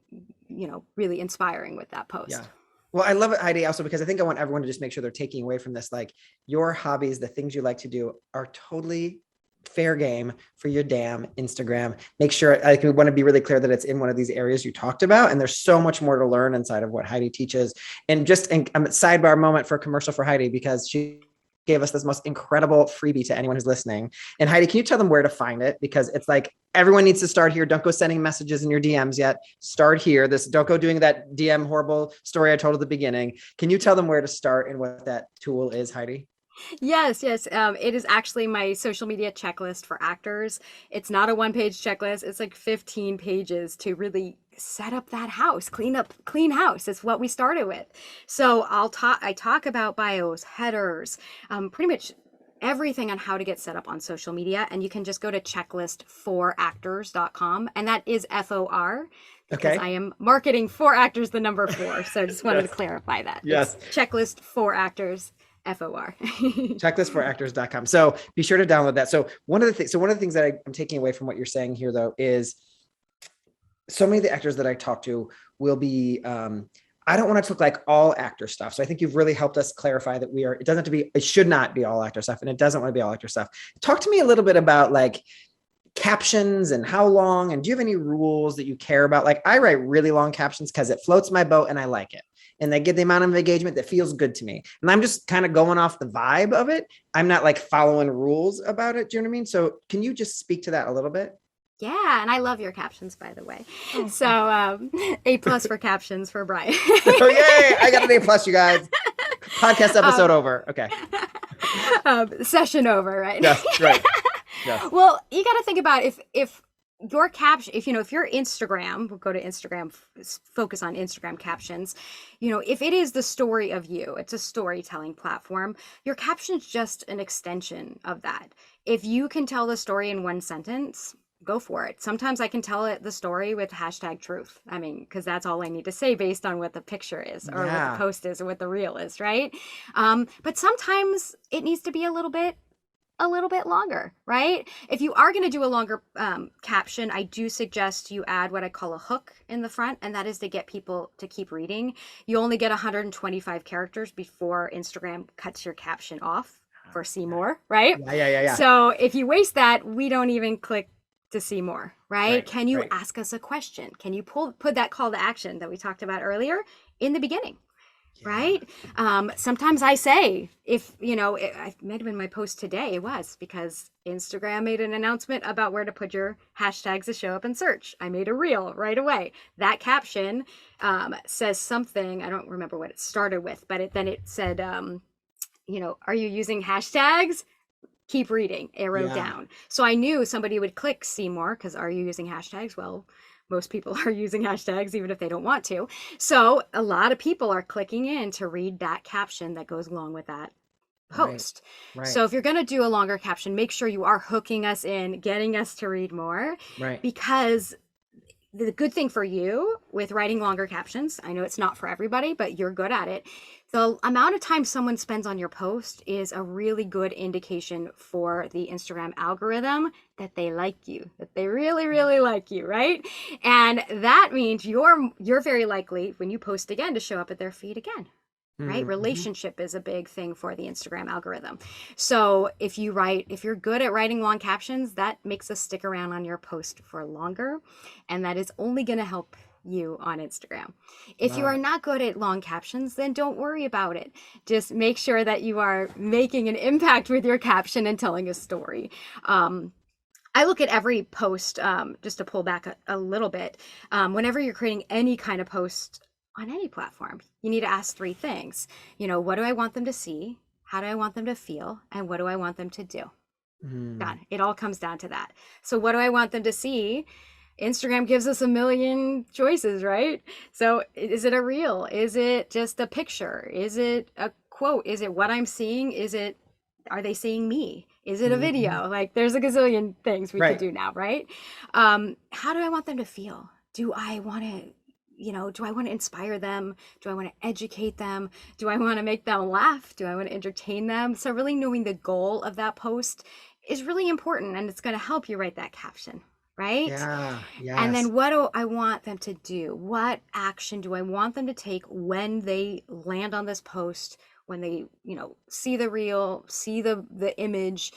Speaker 2: really inspiring with that post.
Speaker 1: Yeah. Well, I love it, Heidi, also because I think I want everyone to just make sure they're taking away from this, like, your hobbies, the things you like to do are totally fair game for your damn Instagram. Make sure, we want to be really clear that it's in one of these areas you talked about. And there's so much more to learn inside of what Heidi teaches. And just a sidebar moment for a commercial for Heidi, because she gave us this most incredible freebie to anyone who's listening. And Heidi, can you tell them where to find it? Because it's like, everyone needs to start here. Don't go sending messages in your DMs yet. Start here. Don't go doing that DM horrible story I told at the beginning. Can you tell them where to start and what that tool is, Heidi?
Speaker 2: Yes, yes. It is actually my social media checklist for actors. It's not a one-page checklist. It's like 15 pages to really set up that house, clean house. It's what we started with. So I talk about bios, headers, pretty much everything on how to get set up on social media. And you can just go to checklistforactors.com. And that is FOR because
Speaker 1: Okay.
Speaker 2: I am marketing for actors, the number 4. So I just wanted to
Speaker 1: Yes.
Speaker 2: clarify that.
Speaker 1: Yes.
Speaker 2: It's checklist for actors. FOR.
Speaker 1: Checklistforactors.com. So be sure to download that. So one of the things that I'm taking away from what you're saying here, though, is so many of the actors that I talk to will be, I don't want to talk like all actor stuff. So I think you've really helped us clarify that it should not be all actor stuff, and it doesn't want to be all actor stuff. Talk to me a little bit about like captions and how long, and do you have any rules that you care about? Like I write really long captions because it floats my boat and I like it. And they get the amount of engagement that feels good to me. And I'm just kind of going off the vibe of it. I'm not like following rules about it. Do you know what I mean? So can you just speak to that a little bit?
Speaker 2: Yeah, and I love your captions, by the way. So A plus for captions for Brian.
Speaker 1: Oh, yay. I got an A+, you guys. Podcast episode over. Okay.
Speaker 2: Session over, right?
Speaker 1: Yes, right. Yes.
Speaker 2: Well, you got to think about if your caption, if your Instagram, we'll go to Instagram, focus on Instagram captions, if it is the story of you, it's a storytelling platform, your caption's just an extension of that. If you can tell the story in one sentence, go for it. Sometimes I can tell the story with #truth. I mean, because that's all I need to say based on what the picture is or what the post is or what the reel is, right? But sometimes it needs to be a little bit longer, right? If you are going to do a longer caption, I do suggest you add what I call a hook in the front, and that is to get people to keep reading. You only get 125 characters before Instagram cuts your caption off for see more, right?
Speaker 1: Yeah.
Speaker 2: So if you waste that, we don't even click to see more, right? Can you
Speaker 1: right.
Speaker 2: ask us a question? Can you put that call to action that we talked about earlier in the beginning? Yeah. Right? Sometimes I say, if, I might have been my post today, it was because Instagram made an announcement about where to put your hashtags to show up in search. I made a reel right away. That caption says something, I don't remember what it started with, but then it said, are you using hashtags? Keep reading, arrow down. So I knew somebody would click see more because are you using hashtags? Well, most people are using hashtags even if they don't want to. So a lot of people are clicking in to read that caption that goes along with that post. Right. So if you're going to do a longer caption, make sure you are hooking us in, getting us to read more.
Speaker 1: Right.
Speaker 2: Because the good thing for you with writing longer captions, I know it's not for everybody, but you're good at it. The amount of time someone spends on your post is a really good indication for the Instagram algorithm that they like you, that they really, really like you, right? And that means you're very likely when you post again to show up at their feed again. Right? Mm-hmm. Relationship is a big thing for the Instagram algorithm. So if you're good at writing long captions, that makes us stick around on your post for longer. And that is only going to help you on Instagram. If you are not good at long captions, then don't worry about it. Just make sure that you are making an impact with your caption and telling a story. I look at every post, just to pull back a little bit. Whenever you're creating any kind of post on any platform, you need to ask 3 things. What do I want them to see? How do I want them to feel? And what do I want them to do? Done. It all comes down to that. So what do I want them to see? Instagram gives us a million choices, right? So is it a reel? Is it just a picture? Is it a quote? Is it what I'm seeing? Are they seeing me? Is it a video? Like there's a gazillion things we could do now, right? How do I want them to feel? Do I want to inspire them? Do I want to educate them? Do I want to make them laugh? Do I want to entertain them? So really knowing the goal of that post is really important, and it's going to help you write that caption, right?
Speaker 1: Yeah. Yes.
Speaker 2: And then what do I want them to do? What action do I want them to take when they land on this post, when they, see the reel, see the image,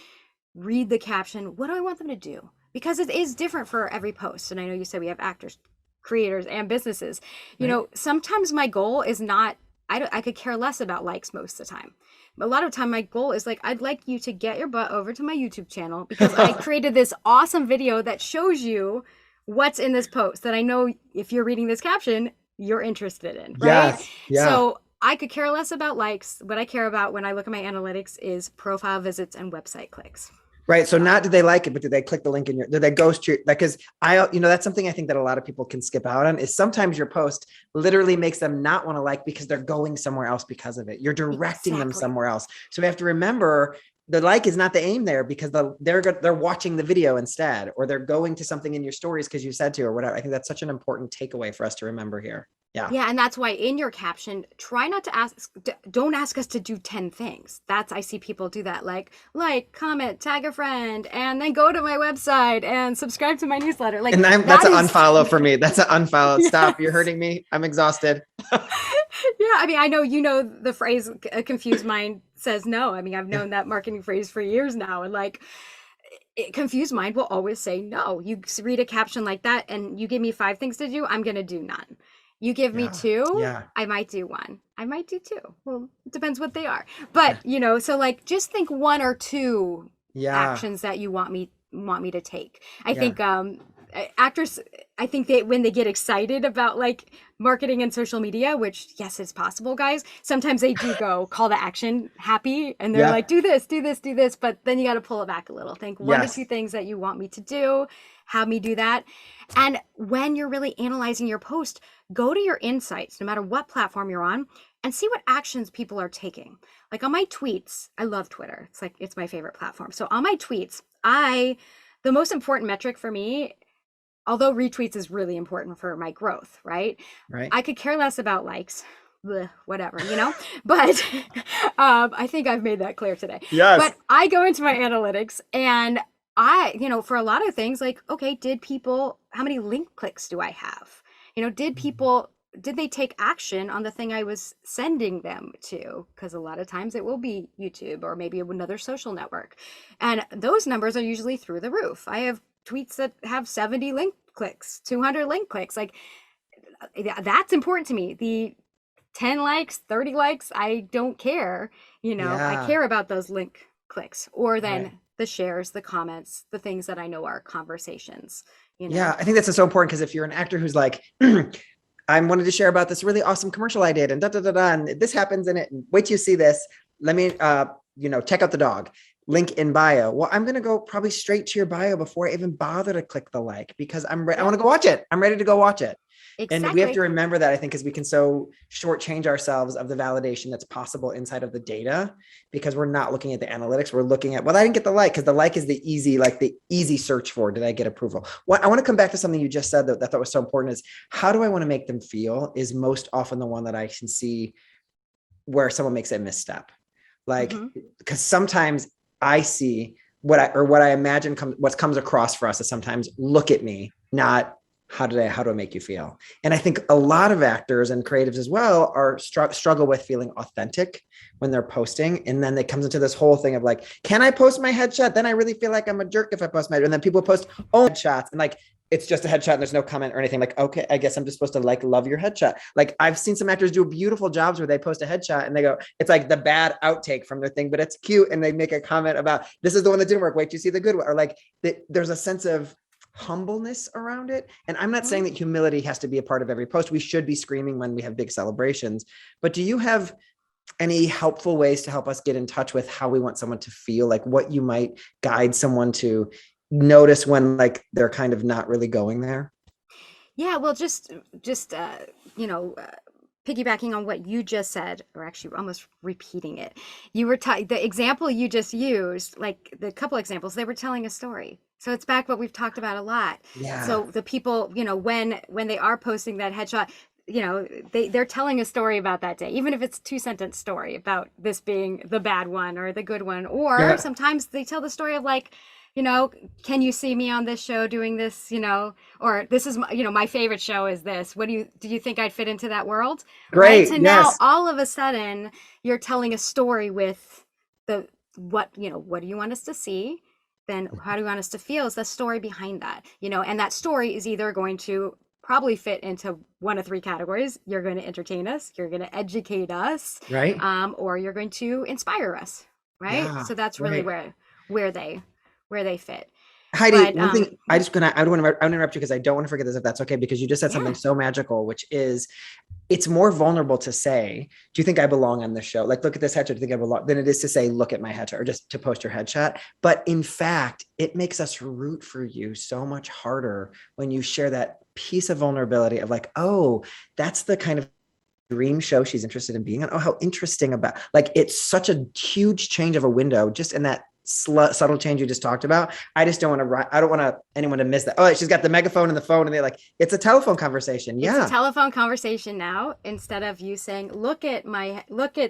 Speaker 2: read the caption? What do I want them to do? Because it is different for every post. And I know you said we have actors, creators, and businesses. Sometimes my goal is not I could care less about likes most of the time. A lot of time my goal is like, I'd like you to get your butt over to my YouTube channel because I created this awesome video that shows you what's in this post that I know if you're reading this caption, you're interested in, right?
Speaker 1: Yes. Yeah.
Speaker 2: So I could care less about likes. What I care about when I look at my analytics is profile visits and website clicks.
Speaker 1: Right. So not did they like it, but did they click the link in your, did they ghost you? Because that's something I think that a lot of people can skip out on is sometimes your post literally makes them not want to like because they're going somewhere else because of it. You're directing them
Speaker 2: Exactly.
Speaker 1: somewhere else. So we have to remember the like is not the aim there because they're watching the video instead, or they're going to something in your stories because you said to or whatever. I think that's such an important takeaway for us to remember here. Yeah.
Speaker 2: Yeah, and that's why in your caption, try not to ask, don't ask us to do 10 things. I see people do that, like, comment, tag a friend, and then go to my website and subscribe to my newsletter. Like,
Speaker 1: And that's
Speaker 2: that
Speaker 1: an
Speaker 2: is,
Speaker 1: unfollow for me. That's an unfollow. Stop. You're
Speaker 2: yes.
Speaker 1: hurting me. I'm exhausted.
Speaker 2: Yeah, I mean, I know you know the phrase "a confused mind says no." I mean, I've
Speaker 1: Yeah.
Speaker 2: known that marketing phrase for years now, and like, confused mind will always say no. You read a caption like that, and you give me 5 things to do, I'm gonna do none. You give me
Speaker 1: Yeah.
Speaker 2: 2,
Speaker 1: Yeah.
Speaker 2: I might do 1. I might do 2. Well, it depends what they are. But so like, just think 1 or 2
Speaker 1: Yeah.
Speaker 2: actions that you want me to take. I
Speaker 1: Yeah.
Speaker 2: think actors, I think they when they get excited about like marketing and social media, which yes, it's possible, guys. Sometimes they do go call to action happy and they're like,
Speaker 1: Yep.
Speaker 2: do this, do this, do this, but then you got to pull it back a little. Think one to
Speaker 1: Yes.
Speaker 2: two things that you want me to do, have me do that. And when you're really analyzing your post, go to your insights, no matter what platform you're on, and see what actions people are taking. Like on my tweets, I love Twitter. It's my favorite platform. So on my tweets, the most important metric for me, although retweets is really important for my growth, right?
Speaker 1: Right.
Speaker 2: I could care less about likes, bleh, whatever. But I think I've made that clear today.
Speaker 1: Yes.
Speaker 2: But I go into my analytics and for a lot of things, like, okay, how many link clicks do I have? Did they take action on the thing I was sending them to? Because a lot of times it will be YouTube or maybe another social network. And those numbers are usually through the roof. I have tweets that have 70 link clicks, 200 link clicks. Like, that's important to me. The 10 likes, 30 likes, I don't care. I
Speaker 1: Yeah.
Speaker 2: care about those link clicks or
Speaker 1: Right.
Speaker 2: then the shares, the comments, the things that I know are conversations, you know?
Speaker 1: Yeah. I think that's so important because if you're an actor who's like, I wanted to share about this really awesome commercial I did and da da da da, and this happens in it. And wait till you see this. Let me, check out the dog. Link in bio. Well, I'm gonna go probably straight to your bio before I even bother to click the like because I
Speaker 2: Yeah,
Speaker 1: want to go watch it. I'm ready to go watch it. And we have to
Speaker 2: exactly.
Speaker 1: remember that, I think, because we can so shortchange ourselves of the validation that's possible inside of the data because we're not looking at the analytics. We're looking at, well, I didn't get the like because the like is the easy search for. Did I get approval? What I want to come back to something you just said that I thought was so important is how do I want to make them feel is most often the one that I can see where someone makes a misstep. Like,
Speaker 2: Hmm.
Speaker 1: because sometimes I see what I imagine what comes across for us is sometimes look at me, not how do I make you feel? And I think a lot of actors and creatives as well are struggle with feeling authentic when they're posting. And then it comes into this whole thing of like, can I post my headshot? Then I really feel like I'm a jerk if I post and then people post headshots and like, it's just a headshot and there's no comment or anything. Like, okay, I guess I'm just supposed to like love your headshot. Like I've seen some actors do beautiful jobs where they post a headshot and they go, it's like the bad outtake from their thing, but it's cute. And they make a comment about this is the one that didn't work. Wait, you see the good one. Or like there's a sense of humbleness around it. And I'm not saying that humility has to be a part of every post. We should be screaming when we have big celebrations. But do you have any helpful ways to help us get in touch with how we want someone to feel, like what you might guide someone to notice when like they're kind of not really going there?
Speaker 2: Yeah, well, just you know, uh, piggybacking on what you just said, or actually almost repeating it. The example you just used, like the couple examples, they were telling a story. So it's back what we've talked about a lot.
Speaker 1: Yeah.
Speaker 2: So the people, when they are posting that headshot, they're telling a story about that day, even if it's 2 sentence story about this being the bad one or the good one. Or
Speaker 1: Yeah.
Speaker 2: sometimes they tell the story of like, you know, can you see me on this show doing this, or this is my favorite show is this. Do you think I'd fit into that world? Right?
Speaker 1: Great.
Speaker 2: So now
Speaker 1: Yes.
Speaker 2: all of a sudden you're telling a story with what do you want us to see? Then how do you want us to feel is the story behind that, and that story is either going to probably fit into one of three categories. You're going to entertain us, you're going to educate us,
Speaker 1: Right.
Speaker 2: or you're going to inspire us, right?
Speaker 1: Yeah.
Speaker 2: So that's really
Speaker 1: Right.
Speaker 2: where they where they fit.
Speaker 1: Heidi,
Speaker 2: But
Speaker 1: one thing I want to interrupt you because I don't want to forget this if that's okay, because you just said something
Speaker 2: yeah,
Speaker 1: so magical, which is it's more vulnerable to say, do you think I belong on this show? Like, look at this headshot, do you think I belong? Than it is to say, look at my headshot or just to post your headshot. But in fact, it makes us root for you so much harder when you share that piece of vulnerability of like, oh, that's the kind of dream show she's interested in being on. Oh, how interesting about like it's such a huge change of a window just in that subtle change you just talked about. I just don't want to. I don't want anyone to miss that. Oh, she's got the megaphone and the phone, and they're like, it's a telephone conversation.
Speaker 2: it's a
Speaker 1: Yeah,
Speaker 2: telephone conversation now. Instead of you saying, look at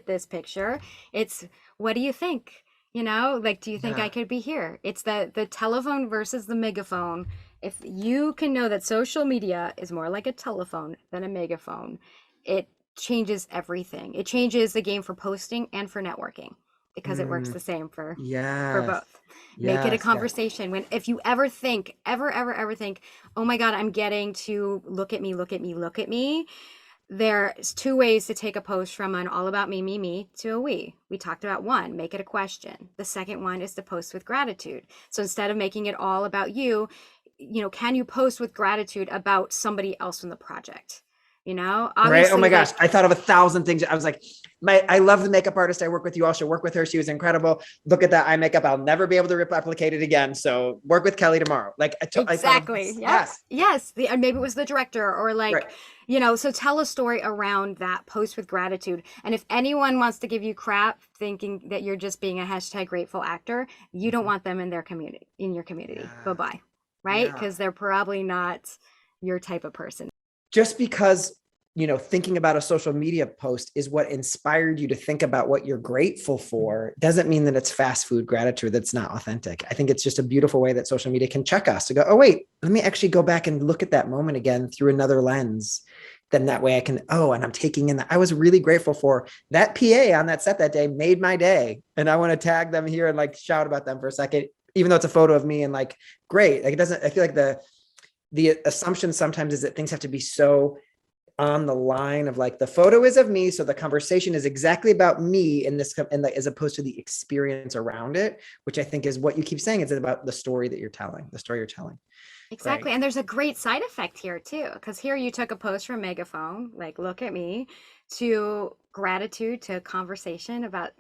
Speaker 2: this picture, it's, what do you think? You know, like, do you think I
Speaker 1: yeah.
Speaker 2: could be here? It's the telephone versus the megaphone. If you can know that social media is more like a telephone than a megaphone, it changes everything. It changes the game for posting and for networking, because it works
Speaker 1: Mm,
Speaker 2: the same for
Speaker 1: yes,
Speaker 2: both. Make it a
Speaker 1: yes, yes.
Speaker 2: conversation. When, if you ever think, ever think, oh my God, I'm getting to look at me, look at me, look at me. There's two ways to take a post from an all about me to a we. We talked about one, make it a question. The second one is to post with gratitude. So instead of making it all about you, can you post with gratitude about somebody else in the project?
Speaker 1: Right. Oh
Speaker 2: Obviously,
Speaker 1: my gosh.
Speaker 2: like,
Speaker 1: I thought of 1,000 things. I was like, I love the makeup artist I work with. You all should work with her. She was incredible. Look at that eye makeup. I'll never be able to replicate it again. So work with Kelly tomorrow. Like I thought of
Speaker 2: exactly.
Speaker 1: this.
Speaker 2: Yep.
Speaker 1: Yes.
Speaker 2: Yes. And maybe it was the director, or
Speaker 1: Right.
Speaker 2: like, so tell a story around that, post with gratitude. And if anyone wants to give you crap thinking that you're just being a hashtag grateful actor, you don't
Speaker 1: Mhm.
Speaker 2: want them in their community, in your community. Bye
Speaker 1: Yeah.
Speaker 2: bye. Right?
Speaker 1: Yeah.
Speaker 2: Because they're probably not your type of person.
Speaker 1: Just because thinking about a social media post is what inspired you to think about what you're grateful for doesn't mean that it's fast food gratitude that's not authentic. I think it's just a beautiful way that social media can check us to go, oh wait, let me actually go back and look at that moment again through another lens. Then that way I can, and I'm taking in that I was really grateful for that PA on that set that day, made my day, and I want to tag them here and like shout about them for a second, even though it's a photo of me, and like great, like it doesn't, I feel like the assumption sometimes is that things have to be so on the line of like the photo is of me, so the conversation is exactly about me in this, and as opposed to the experience around it, which I think is what you keep saying. It's about the story that you're telling, the story you're telling.
Speaker 2: Exactly.
Speaker 1: Right.
Speaker 2: And there's a great side effect here too, because here you took a post from Megaphone, like, look at me, to gratitude, to conversation about,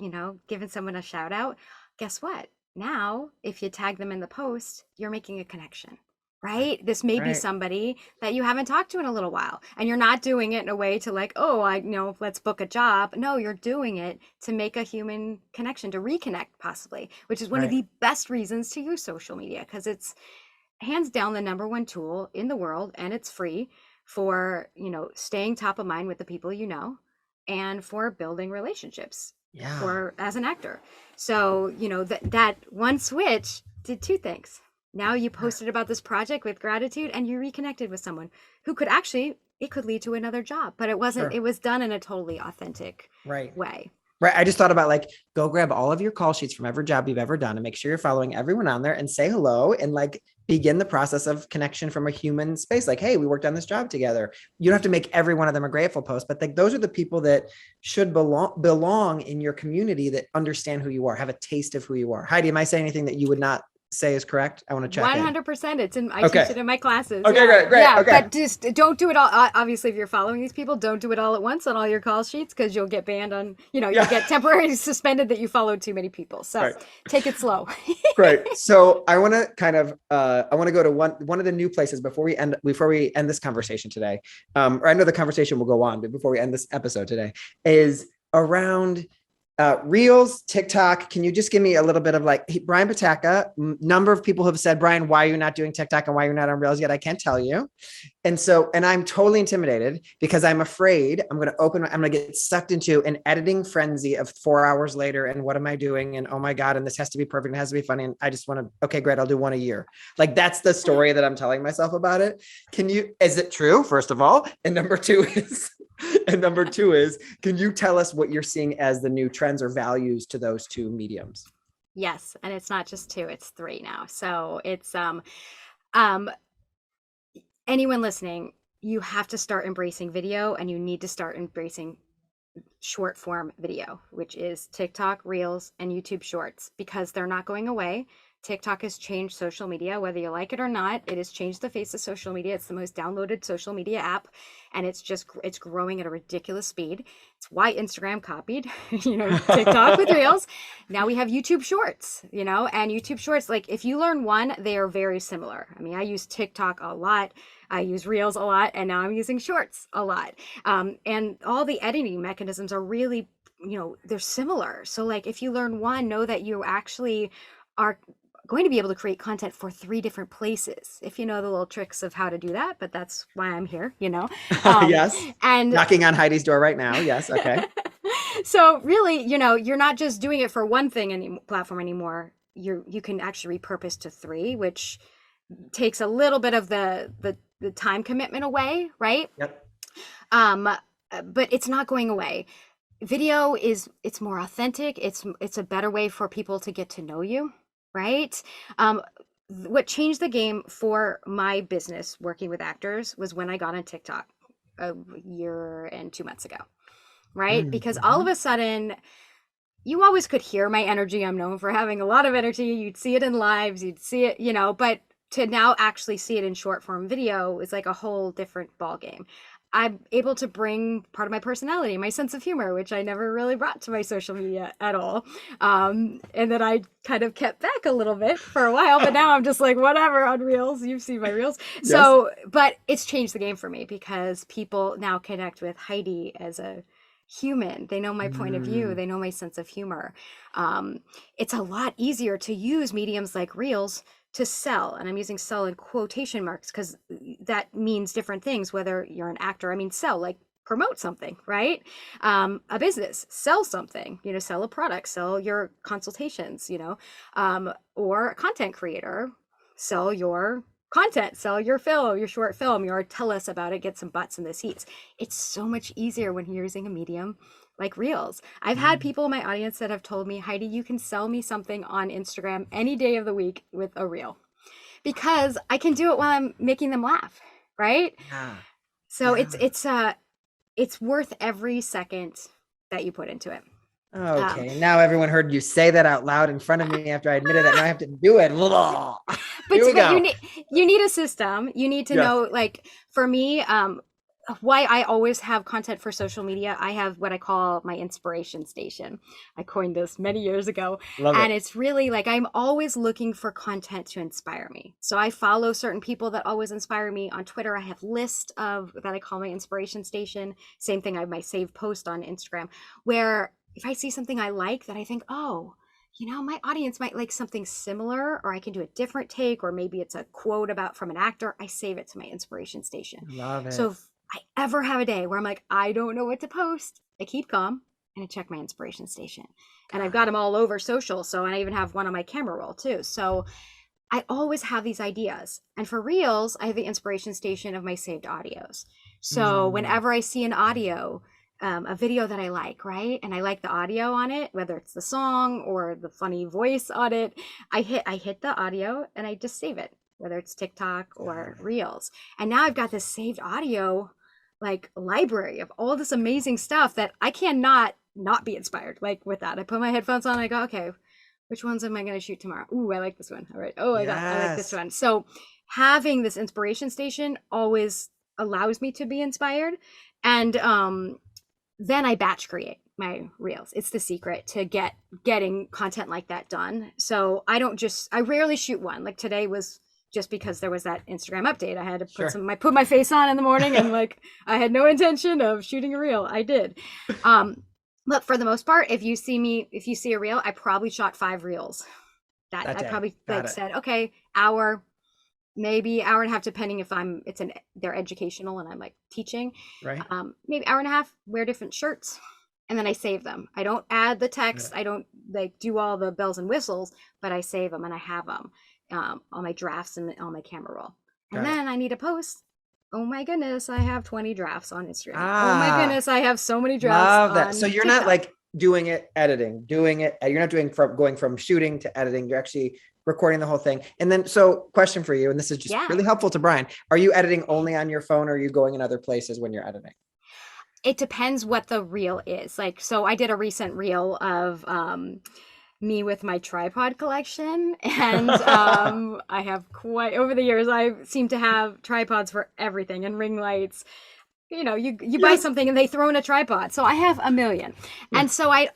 Speaker 2: giving someone a shout out. Guess what? Now, if you tag them in the post, you're making a connection,
Speaker 1: Right.
Speaker 2: right? This may be
Speaker 1: Right.
Speaker 2: somebody that you haven't talked to in a little while, and you're not doing it in a way to like, oh, let's book a job. No, you're doing it to make a human connection, to reconnect possibly, which is one of
Speaker 1: Right.
Speaker 2: the best reasons to use social media, because it's hands down the number one tool in the world, and it's free for staying top of mind with the people and for building relationships
Speaker 1: Yeah.
Speaker 2: for as an actor. So that one switch did two things. Now you posted about this project with gratitude, and you reconnected with someone who could actually, it could lead to another job, but it
Speaker 1: Sure.
Speaker 2: was done in a totally authentic
Speaker 1: Right.
Speaker 2: way.
Speaker 1: Right. I just thought about like, go grab all of your call sheets from every job you've ever done and make sure you're following everyone on there and say hello and like begin the process of connection from a human space. Like, hey, we worked on this job together. You don't have to make every one of them a grateful post, but like those are the people that should belong in your community, that understand who you are, have a taste of who you are. Heidi, am I saying anything that you would not say is correct? I want to check in.
Speaker 2: 100%. I teach
Speaker 1: Okay.
Speaker 2: it in my classes.
Speaker 1: Okay,
Speaker 2: Yeah.
Speaker 1: great, great.
Speaker 2: Yeah.
Speaker 1: Okay.
Speaker 2: But just don't do it all. Obviously, if you're following these people, don't do it all at once on all your call sheets, because you'll get banned on, you'll
Speaker 1: Yeah.
Speaker 2: get temporarily suspended that you followed too many people. So
Speaker 1: Right.
Speaker 2: take it slow.
Speaker 1: Great. So I want to kind of I want to go to one of the new places before we end this conversation today. Or I know the conversation will go on, but before we end this episode today, is around Reels, TikTok. Can you just give me a little bit of like, hey, Brian Pataka? Number of people have said, Brian, why are you not doing TikTok and why you're not on Reels yet? I can't tell you. And I'm totally intimidated because I'm afraid I'm going to get sucked into an editing frenzy of 4 hours later. And what am I doing? And oh my God, and this has to be perfect. It has to be funny. And I just want to, okay, great. I'll do one a year. Like that's the story that I'm telling myself about it. Is it true? First of all, and number two is, can you tell us what you're seeing as the new trends or values to those two mediums?
Speaker 2: Yes. And it's not just two, it's three now. So it's, um, anyone listening, you have to start embracing video, and you need to start embracing short form video, which is TikTok, Reels, and YouTube Shorts, because they're not going away. TikTok has changed social media, whether you like it or not. It has changed the face of social media. It's the most downloaded social media app, and it's growing at a ridiculous speed. It's why Instagram copied, TikTok with Reels. Now we have YouTube Shorts, and YouTube Shorts, like if you learn one, they are very similar. I mean, I use TikTok a lot. I use Reels a lot, and now I'm using Shorts a lot. And all the editing mechanisms are really, they're similar. So like if you learn one, know that you actually are going to be able to create content for 3 different places, if you know the little tricks of how to do that. But that's why I'm here,
Speaker 1: Yes.
Speaker 2: And
Speaker 1: Knocking on Heidi's door right now. Yes. Okay.
Speaker 2: so really, you're not just doing it for one thing platform anymore. You can actually repurpose to 3, which takes a little bit of the time commitment away, right?
Speaker 1: Yep.
Speaker 2: But it's not going away. Video it's more authentic. It's a better way for people to get to know you, right? What changed the game for my business working with actors was when I got on TikTok a year and 2 months ago, right? Because all of a sudden, you always could hear my energy. I'm known for having a lot of energy. You'd see it in lives, you'd see it, but to now actually see it in short form video is like a whole different ball game. I'm able to bring part of my personality, my sense of humor, which I never really brought to my social media at all. And then I kind of kept back a little bit for a while, but now I'm just like, whatever, on Reels. You've seen my Reels.
Speaker 1: Yes.
Speaker 2: So, but it's changed the game for me because people now connect with Heidi as a human. They know my point of view. They know my sense of humor. It's a lot easier to use mediums like Reels to sell, and I'm using sell in quotation marks because that means different things, whether you're an actor. I mean, sell, like promote something, right? A business, sell something, sell a product, sell your consultations, or a content creator, sell your content, sell your film, your short film, your tell us about it, get some butts in the seats. It's so much easier when you're using a medium like Reels. I've had people in my audience that have told me, Heidi, you can sell me something on Instagram any day of the week with a Reel, because I can do it while I'm making them laugh, right?
Speaker 1: Yeah.
Speaker 2: So it's worth every second that you put into it.
Speaker 1: Okay, now everyone heard you say that out loud in front of me after I admitted that. Now I have to do it.
Speaker 2: But you need a system. You need to know, like for me, why I always have content for social media. I have what I call my inspiration station. I coined this many years ago. And it's really like I'm always looking for content to inspire me. So I follow certain people that always inspire me. On Twitter, I have lists of that I call my inspiration station. Same thing, I have my saved post on Instagram, where if I see something I like that I think, oh, my audience might like something similar, or I can do a different take, or maybe it's a quote from an actor, I save it to my inspiration station.
Speaker 1: Love it.
Speaker 2: So if I ever have a day where I'm like, I don't know what to post, I keep calm and I check my inspiration station. And I've got them all over social. So, and I even have one on my camera roll too. So I always have these ideas. And for Reels, I have the inspiration station of my saved audios. So whenever I see an audio, a video that I like, right? And I like the audio on it, whether it's the song or the funny voice on it, I hit the audio and I just save it, whether it's TikTok or Reels. And now I've got this saved audio like library of all this amazing stuff that I cannot not be inspired like with that. I put my headphones on, I go, okay, which ones am I going to shoot tomorrow? Ooh, I like this one. All right. Oh, I like this one. So having this inspiration station always allows me to be inspired. And then I batch create my Reels. It's the secret to getting content like that done. So I rarely shoot one. Like today was just because there was that Instagram update. I had to put my face on in the morning and like I had no intention of shooting a Reel. I did. But for the most part, if you see a Reel, I probably shot 5 Reels. That I probably said, okay, hour, maybe hour and a half, depending if they're educational and I'm like teaching,
Speaker 1: right?
Speaker 2: Maybe hour and a half, wear different shirts. And then I save them. I don't add the text. I don't like do all the bells and whistles, but I save them and I have them on my drafts and on my camera roll. And then I need a post. Oh my goodness, I have 20 drafts on Instagram. Oh my goodness, I have so many drafts.
Speaker 1: Love that.
Speaker 2: On
Speaker 1: So you're
Speaker 2: TikTok.
Speaker 1: not like doing it, editing, doing it. You're not doing from going from shooting to editing. You're actually recording the whole thing. And then, so question for you, and this is just
Speaker 2: Yeah.
Speaker 1: really helpful to Brian. Are you editing only on your phone, or are you going in other places when you're editing?
Speaker 2: It depends what the reel is. Like, so I did a recent reel of me with my tripod collection, and I have quite over the years I seem to have tripods for everything and ring lights. You know, you buy
Speaker 1: Yes.
Speaker 2: something and they throw in a tripod. So I have a million.
Speaker 1: Yeah.
Speaker 2: And so I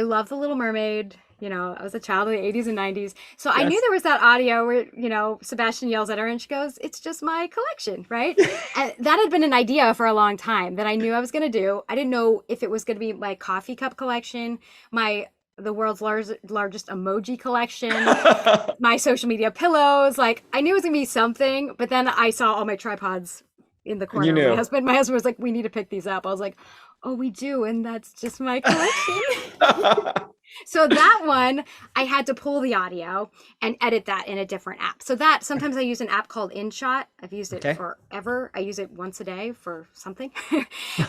Speaker 2: love The Little Mermaid. You know, I was a child of the 80s and 90s. So I knew
Speaker 1: Yes.
Speaker 2: there was that audio where, Sebastian yells at her and she goes, "It's just my collection," right? And that had been an idea for a long time that I knew I was going to do. I didn't know if it was going to be my coffee cup collection, the world's largest emoji collection, my social media pillows. Like, I knew it was going to be something, but then I saw all my tripods in the
Speaker 1: You
Speaker 2: corner.
Speaker 1: knew.
Speaker 2: My husband was like, "We need to pick these up." I was like, "Oh, we do, and that's just my collection." So that one, I had to pull the audio and edit that in a different app. So that sometimes I use an app called InShot. I've used it
Speaker 1: Okay.
Speaker 2: forever. I use it once a day for something,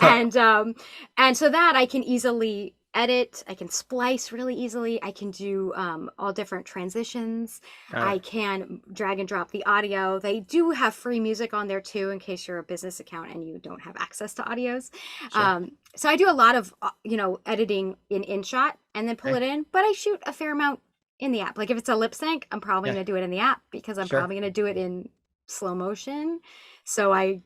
Speaker 2: and so that I can easily edit. I can splice really easily. I can do all different transitions.
Speaker 1: Got
Speaker 2: I
Speaker 1: it.
Speaker 2: can drag and drop the audio. They do have free music on there too, in case you're a business account and you don't have access to audios.
Speaker 1: Sure.
Speaker 2: So I do a lot of editing in InShot and then pull
Speaker 1: Okay.
Speaker 2: it in, but I shoot a fair amount in the app. Like if it's a lip sync, I'm probably
Speaker 1: Yeah.
Speaker 2: going to do it in the app because I'm
Speaker 1: Sure.
Speaker 2: probably going to do it in slow motion. So I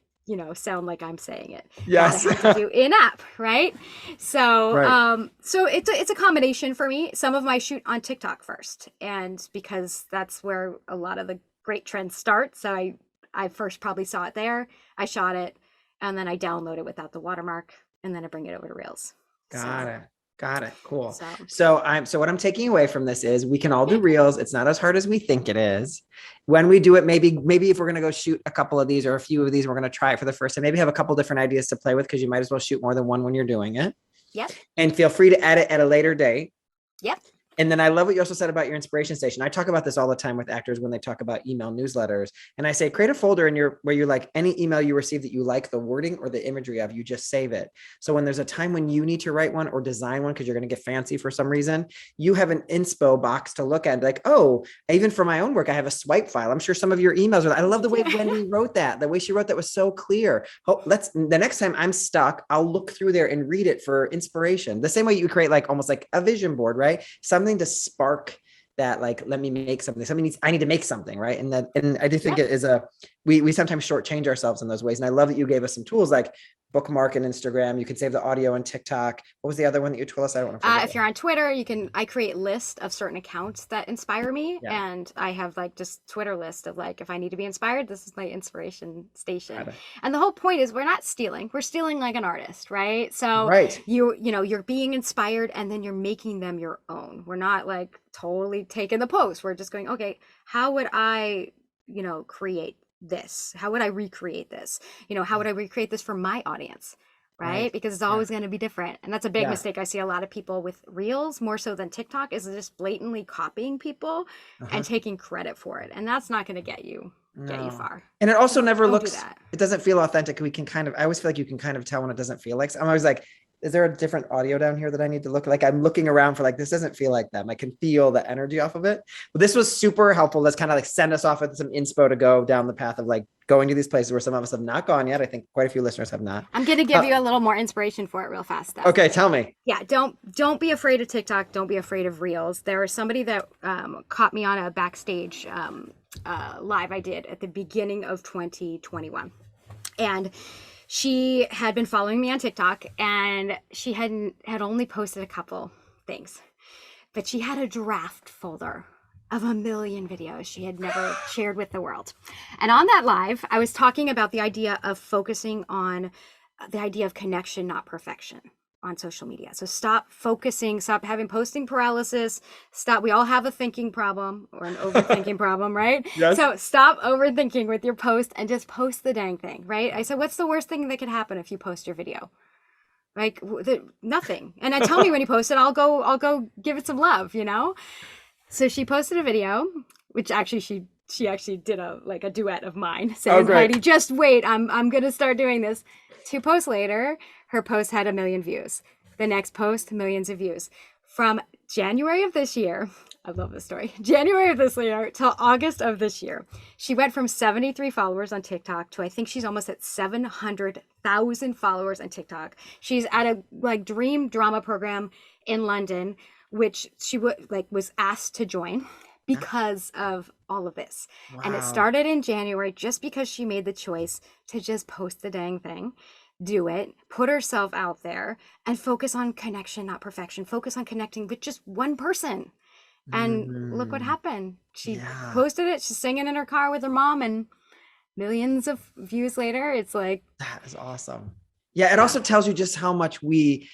Speaker 2: sound like I'm saying it.
Speaker 1: Yes.
Speaker 2: That I have to do in app, right? So
Speaker 1: Right.
Speaker 2: so it's a combination for me. Some of my shoot on TikTok first, and because that's where a lot of the great trends start. So I first probably saw it there. I shot it, and then I download it without the watermark, and then I bring it over to Reels.
Speaker 1: Got it. Got it. Cool.
Speaker 2: So
Speaker 1: So what I'm taking away from this is we can all do reels. It's not as hard as we think it is. When we do it, maybe if we're going to go shoot a couple of these or a few of these, we're going to try it for the first time. Maybe have a couple different ideas to play with, because you might as well shoot more than one when you're doing it.
Speaker 2: yep,
Speaker 1: And feel free to edit at a later date.
Speaker 2: yep,
Speaker 1: And then I love what you also said about your inspiration station. I talk about this all the time with actors when they talk about email newsletters. And I say, create a folder where you're like, any email you receive that you like the wording or the imagery of, you just save it. So when there's a time when you need to write one or design one, because you're going to get fancy for some reason, you have an inspo box to look at and be like, oh, even for my own work, I have a swipe file. I'm sure some of your emails are, I love the way Wendy wrote that. The way she wrote that was so clear. Oh, the next time I'm stuck, I'll look through there and read it for inspiration. The same way you create like almost like a vision board, right? Something to spark that, like, let me make something. I need to make something, right? And I do think
Speaker 2: yep.
Speaker 1: it is we sometimes shortchange ourselves in those ways. And I love that you gave us some tools like bookmark and Instagram. You can save the audio on TikTok. What was the other one that you told us? I don't want to forget.
Speaker 2: If you're on Twitter, I create lists of certain accounts that inspire me.
Speaker 1: Yeah.
Speaker 2: And I have like just Twitter list of like, if I need to be inspired, this is my inspiration station. And the whole point is we're not stealing. We're stealing like an artist, right? So
Speaker 1: Right.
Speaker 2: you're being inspired and then you're making them your own. We're not like totally taking the post. We're just going, okay, how would I, create this? How would I recreate this? How would I recreate this for my audience? Right? Because it's always going to be different. And that's a big mistake I see a lot of people with Reels, more so than TikTok, is just blatantly copying people and taking credit for it. And that's not going to get you far.
Speaker 1: And it also never
Speaker 2: Don't
Speaker 1: looks,
Speaker 2: do that.
Speaker 1: it doesn't feel authentic. I always feel like you can kind of tell when it doesn't feel like, I'm always like, is there a different audio down here that I need to look like? I'm looking around for like, this doesn't feel like them. I can feel the energy off of it. But this was super helpful. Let's kind of like send us off with some inspo to go down the path of like going to these places where some of us have not gone yet. I think quite a few listeners have not.
Speaker 2: I'm going to give you a little more inspiration for it real fast though.
Speaker 1: Okay, tell me.
Speaker 2: Yeah, don't be afraid of TikTok. Don't be afraid of Reels. There was somebody that caught me on a backstage live I did at the beginning of 2021. And she had been following me on TikTok, and she had only posted a couple things, but she had a draft folder of a million videos she had never shared with the world. And on that live, I was talking about the idea of focusing on the idea of connection, not perfection, on social media. So stop having posting paralysis. We all have a thinking problem or an overthinking problem, right?
Speaker 1: Yes.
Speaker 2: So stop overthinking with your post and just post the dang thing, right? I said, what's the worst thing that could happen if you post your video? Like nothing. And tell me when you post it, I'll go give it some love, So she posted a video, which actually she actually did a duet of mine saying, Heidi, just wait, I'm going to start doing this. 2 posts later, her post had 1 million views. The next post, millions of views. From January of this year, I love this story. January of this year till August of this year, she went from 73 followers on TikTok to I think she's almost at 700,000 followers on TikTok. She's at a like dream drama program in London, which she was asked to join because of all of this.
Speaker 1: Wow.
Speaker 2: And it started in January just because she made the choice to just post the dang thing, do it, put herself out there, and focus on connection, not perfection. Focus on connecting with just one person. And look what happened. She posted it. She's singing in her car with her mom, and millions of views later, it's like,
Speaker 1: that is awesome. Yeah. It also tells you just how much we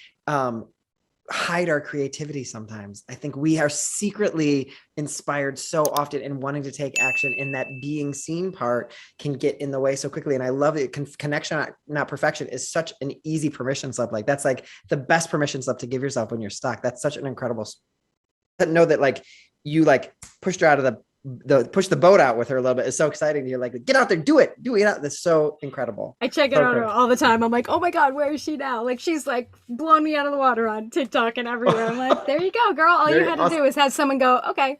Speaker 1: hide our creativity sometimes. I think we are secretly inspired so often and wanting to take action, and that being seen part can get in the way so quickly. And I love it. Connection, not perfection, is such an easy permission slip. Like that's like the best permission slip to give yourself when you're stuck. That's such an incredible know that like you like pushed her out of push the boat out with her a little bit. It's so exciting. You're like, get out there, do it. That's so incredible.
Speaker 2: I check it on her all the time. I'm like, oh my God, where is she now? Like she's like blowing me out of the water on TikTok and everywhere. I'm like, there you go, girl. All you had to do is have someone go, okay,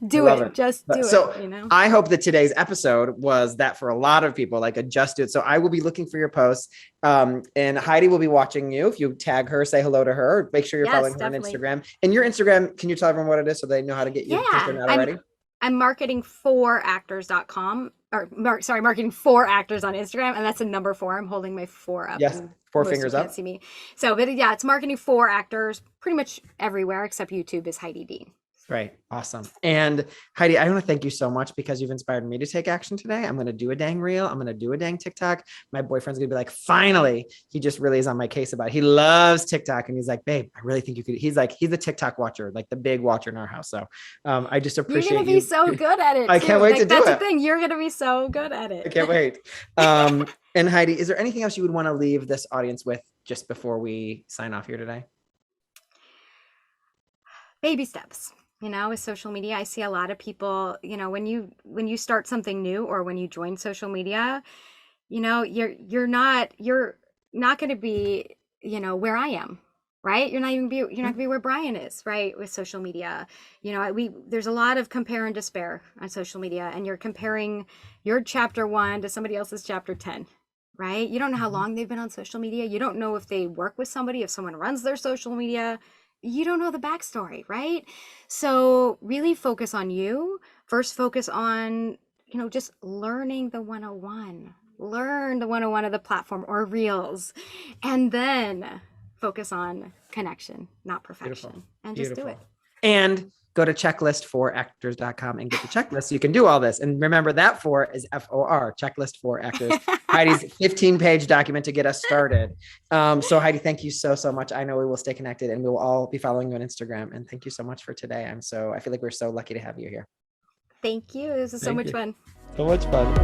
Speaker 2: do it. Just do it. You know?
Speaker 1: I hope that today's episode was that for a lot of people, like a just do it. So I will be looking for your posts. And Heidi will be watching you. If you tag her, say hello to her, make sure you're following her on Instagram. And your Instagram, can you tell everyone what it is so they know how to get you?
Speaker 2: Yeah, I'm marketing4actors.com marketing for actors on Instagram. And that's a number 4. I'm holding my 4 up.
Speaker 1: Yes. 4 fingers up.
Speaker 2: Can't see me. So, but yeah, it's marketing for actors pretty much everywhere except YouTube is Heidi Dean.
Speaker 1: Right. Awesome. And Heidi, I want to thank you so much because you've inspired me to take action today. I'm going to do a dang reel. I'm going to do a dang TikTok. My boyfriend's going to be like, finally, he just really is on my case about it. He loves TikTok. And he's like, babe, I really think you could. He's like, he's a TikTok watcher, like the big watcher in our house. So I just appreciate
Speaker 2: You're going to be so good at it.
Speaker 1: I can't wait to do it.
Speaker 2: That's the thing. You're going to be so good at it.
Speaker 1: I can't wait. And Heidi, is there anything else you would want to leave this audience with just before we sign off here today?
Speaker 2: Baby steps. You know, with social media, I see a lot of people, you know, when you start something new or when you join social media, you know, you're not going to be, you know, where I am, right? You're not going to be where Brian is, right? With social media, you know, there's a lot of compare and despair on social media, and you're comparing your chapter 1 to somebody else's chapter 10. Right? You don't know how long they've been on social media. You don't know if they work with somebody, if someone runs their social media. You don't know the backstory, right? So really focus on you. First, focus on, you know, just learning the 101. Learn the 101 of the platform or reels. And then focus on connection, not perfection.
Speaker 1: Beautiful.
Speaker 2: And just do it.
Speaker 1: And go to checklist4actors.com and get the checklist so you can do all this. And remember that 4 is FOR, checklist for actors. Heidi's 15-page document to get us started. So Heidi, thank you so much. I know we will stay connected and we will all be following you on Instagram. And thank you so much for today. I feel like we're so lucky to have you here.
Speaker 2: Thank you. This is so much fun.
Speaker 1: So much fun.